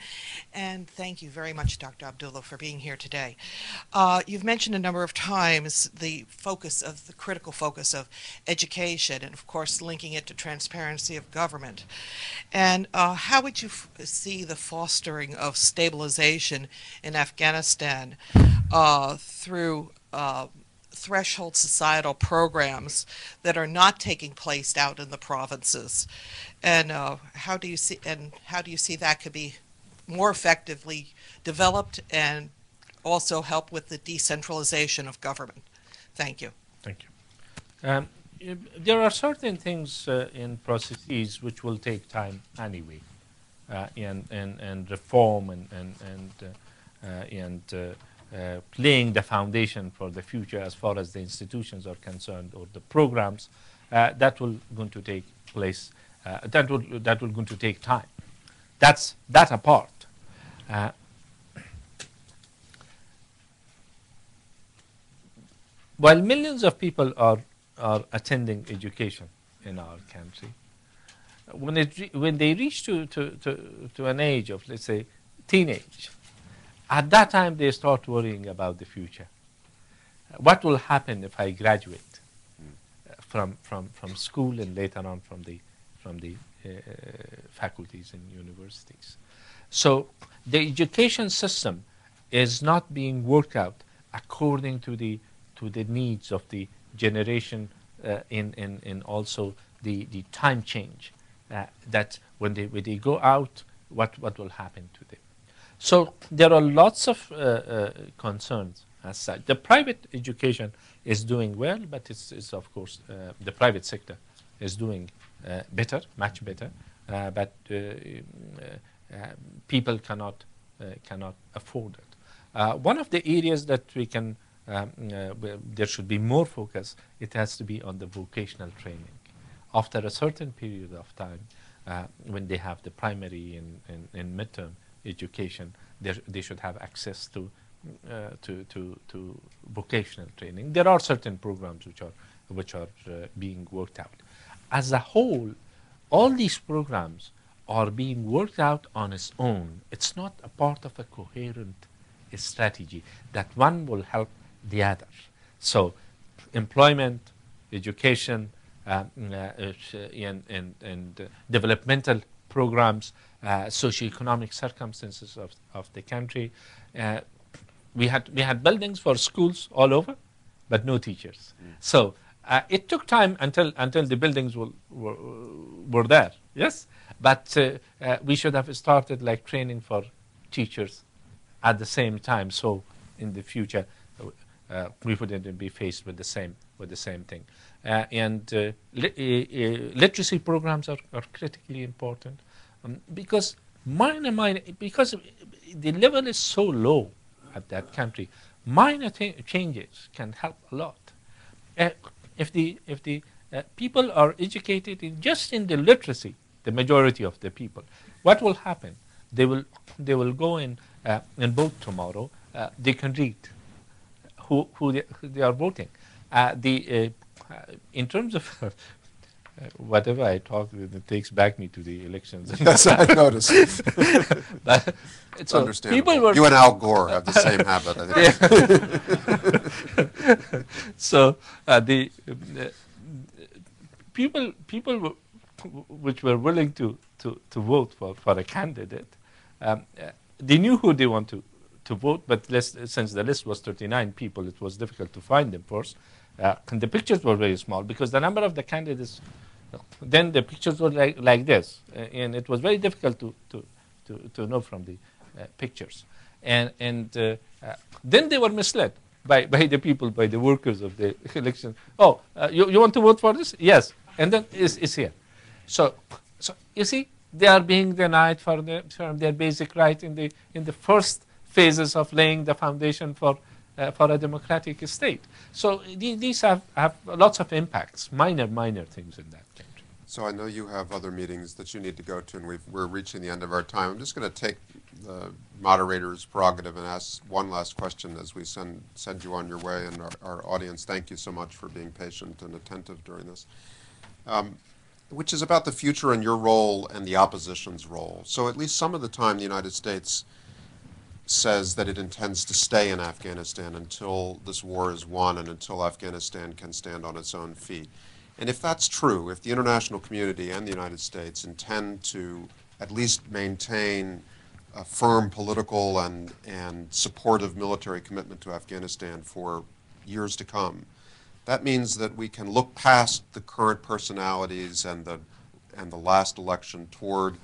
and thank you very much, Dr. Abdullah, for being here today. You've mentioned a number of times the critical focus of education, and of course linking it to transparency of government. And how would you see the fostering of stabilization in Afghanistan through threshold societal programs that are not taking place out in the provinces, and how do you see that could be more effectively developed and also help with the decentralization of government? Thank you. Thank you. There are certain things in processes which will take time anyway, and reform and laying the foundation for the future as far as the institutions are concerned or the programs, that will going to take place. That will going to take time. That's that apart. While millions of people are attending education in our country, when they reach to an age of, let's say, teenage, at that time they start worrying about the future. What will happen if I graduate from school and later on from the faculties and universities? So the education system is not being worked out according to the needs of the generation, in also the time change, that when they go out, what will happen to them. So there are lots of concerns as such. The private education is doing well, but it's of course the private sector is doing better, much better, but people cannot afford it. One of the areas that we can there should be more focus, it has to be on the vocational training. After a certain period of time, when they have the primary and midterm education, they should have access to vocational training. There are certain programs which are being worked out. As a whole, all these programs are being worked out on its own. It's not a part of a coherent strategy that one will help the other. So employment, education, and developmental programs, socioeconomic circumstances of the country. We had buildings for schools all over, but no teachers. So it took time until the buildings were there. Yes, but we should have started like training for teachers at the same time. So in the future, we wouldn't be faced with the same thing. Literacy programs are critically important, because because the level is so low at that country. Minor changes can help a lot. If the people are educated just in the literacy, the majority of the people, what will happen? They will go in and vote tomorrow. They can read who they are voting. In terms of whatever I talk, it takes back me to the elections. Yes, I noticed. It's so understandable. You and Al Gore have the same habit, I think. So the people which were willing to vote for a candidate, they knew who they want to vote, but since the list was 39 people, it was difficult to find them first. And the pictures were very small because the number of the candidates, then the pictures were like this, and it was very difficult to know from the pictures. And then they were misled by the people, by the workers of the election. Oh, you want to vote for this? Yes. And then it's here. So you see, they are being denied for their basic right in the first phases of laying the foundation for a democratic state. So these have lots of impacts, minor things in that country. So I know you have other meetings that you need to go to, and we're reaching the end of our time. I'm just going to take the moderator's prerogative and ask one last question as we send you on your way, and our audience. Thank you so much for being patient and attentive during this, which is about the future and your role and the opposition's role. So at least some of the time the United States says that it intends to stay in Afghanistan until this war is won and until Afghanistan can stand on its own feet. And if that's true, if the international community and the United States intend to at least maintain a firm political and supportive military commitment to Afghanistan for years to come, that means that we can look past the current personalities and the last election toward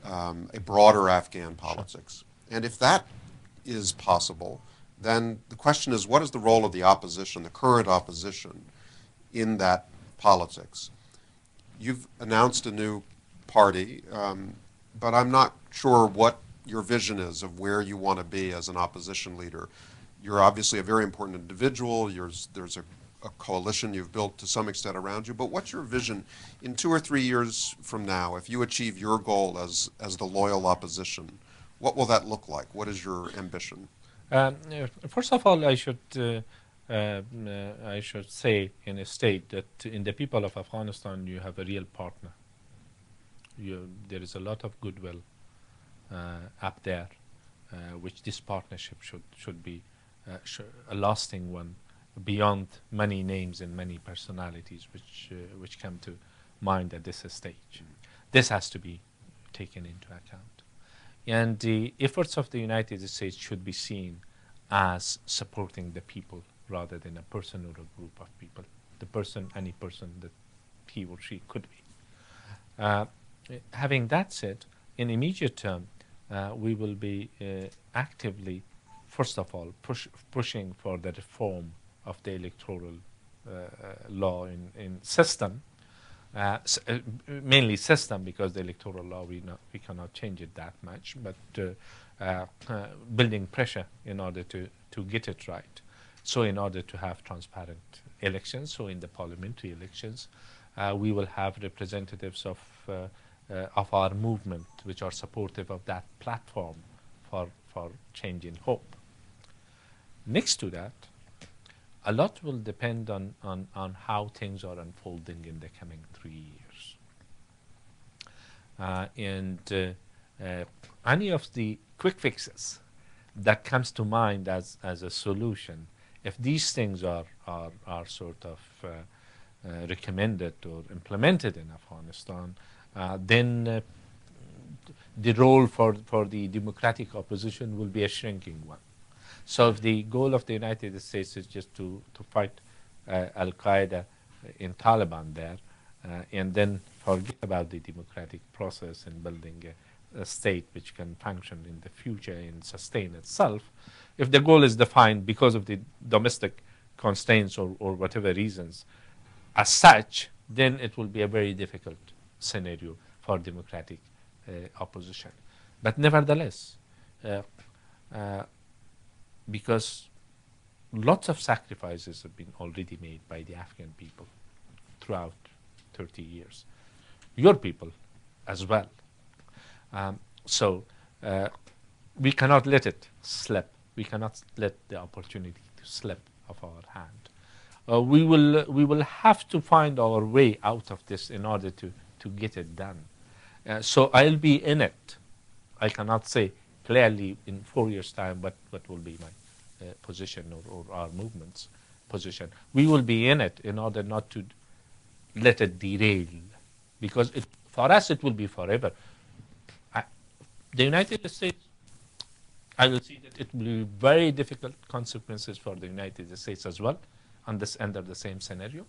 a broader Afghan politics. And if that is possible, then the question is, what is the role of the opposition, the current opposition, in that politics? You've announced a new party, but I'm not sure what your vision is of where you want to be as an opposition leader. you're obviously a very important individual. There's a coalition you've built to some extent around you. But what's your vision in 2 or 3 years from now, if you achieve your goal as the loyal opposition? What will that look like? What is your ambition? First of all, I should say in a state that in the people of Afghanistan you have a real partner. There is a lot of goodwill up there, which this partnership should be a lasting one, beyond many names and many personalities which come to mind at this stage. This has to be taken into account. And the efforts of the United States should be seen as supporting the people rather than a person or a group of people, any person that he or she could be. Having that said, in immediate term, we will be actively, first of all, pushing for the reform of the electoral law in system, mainly system, because the electoral law we cannot change it that much, but building pressure in order to get it right. So in order to have transparent elections, so in the parliamentary elections, we will have representatives of our movement which are supportive of that platform for change in hope. Next to that, a lot will depend on how things are unfolding in the coming 3 years. Any of the quick fixes that comes to mind as a solution, if these things are sort of recommended or implemented in Afghanistan, then the role for the democratic opposition will be a shrinking one. So if the goal of the United States is just to fight Al-Qaeda in Taliban there, and then forget about the democratic process and building a state which can function in the future and sustain itself, if the goal is defined because of the domestic constraints or whatever reasons as such, then it will be a very difficult scenario for democratic opposition. But nevertheless, because lots of sacrifices have been already made by the Afghan people throughout 30 years, your people as well. So we cannot let it slip. We cannot let the opportunity to slip of our hand. We will have to find our way out of this in order to get it done. So I'll be in it. I cannot say clearly in 4 years' time what will be my position or our movement's position. We will be in it in order not to let it derail, because for us it will be forever. The United States, I will see that it will be very difficult consequences for the United States as well under the same scenario.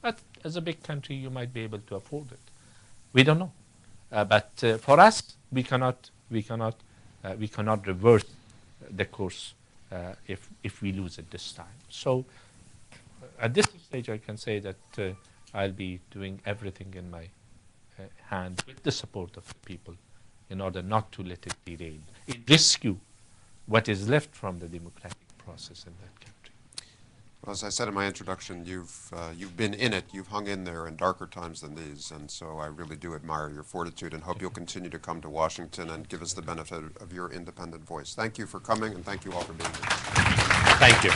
But as a big country, you might be able to afford it. We don't know. But for us, we cannot reverse the course if we lose it this time. So at this stage, I can say that I'll be doing everything in my hand with the support of the people in order not to let it derail, rescue what is left from the democratic process in that country. Well, as I said in my introduction, you've been in it, you've hung in there in darker times than these, and so I really do admire your fortitude and hope you'll continue to come to Washington and give us the benefit of your independent voice. Thank you for coming, and thank you all for being here. Thank you.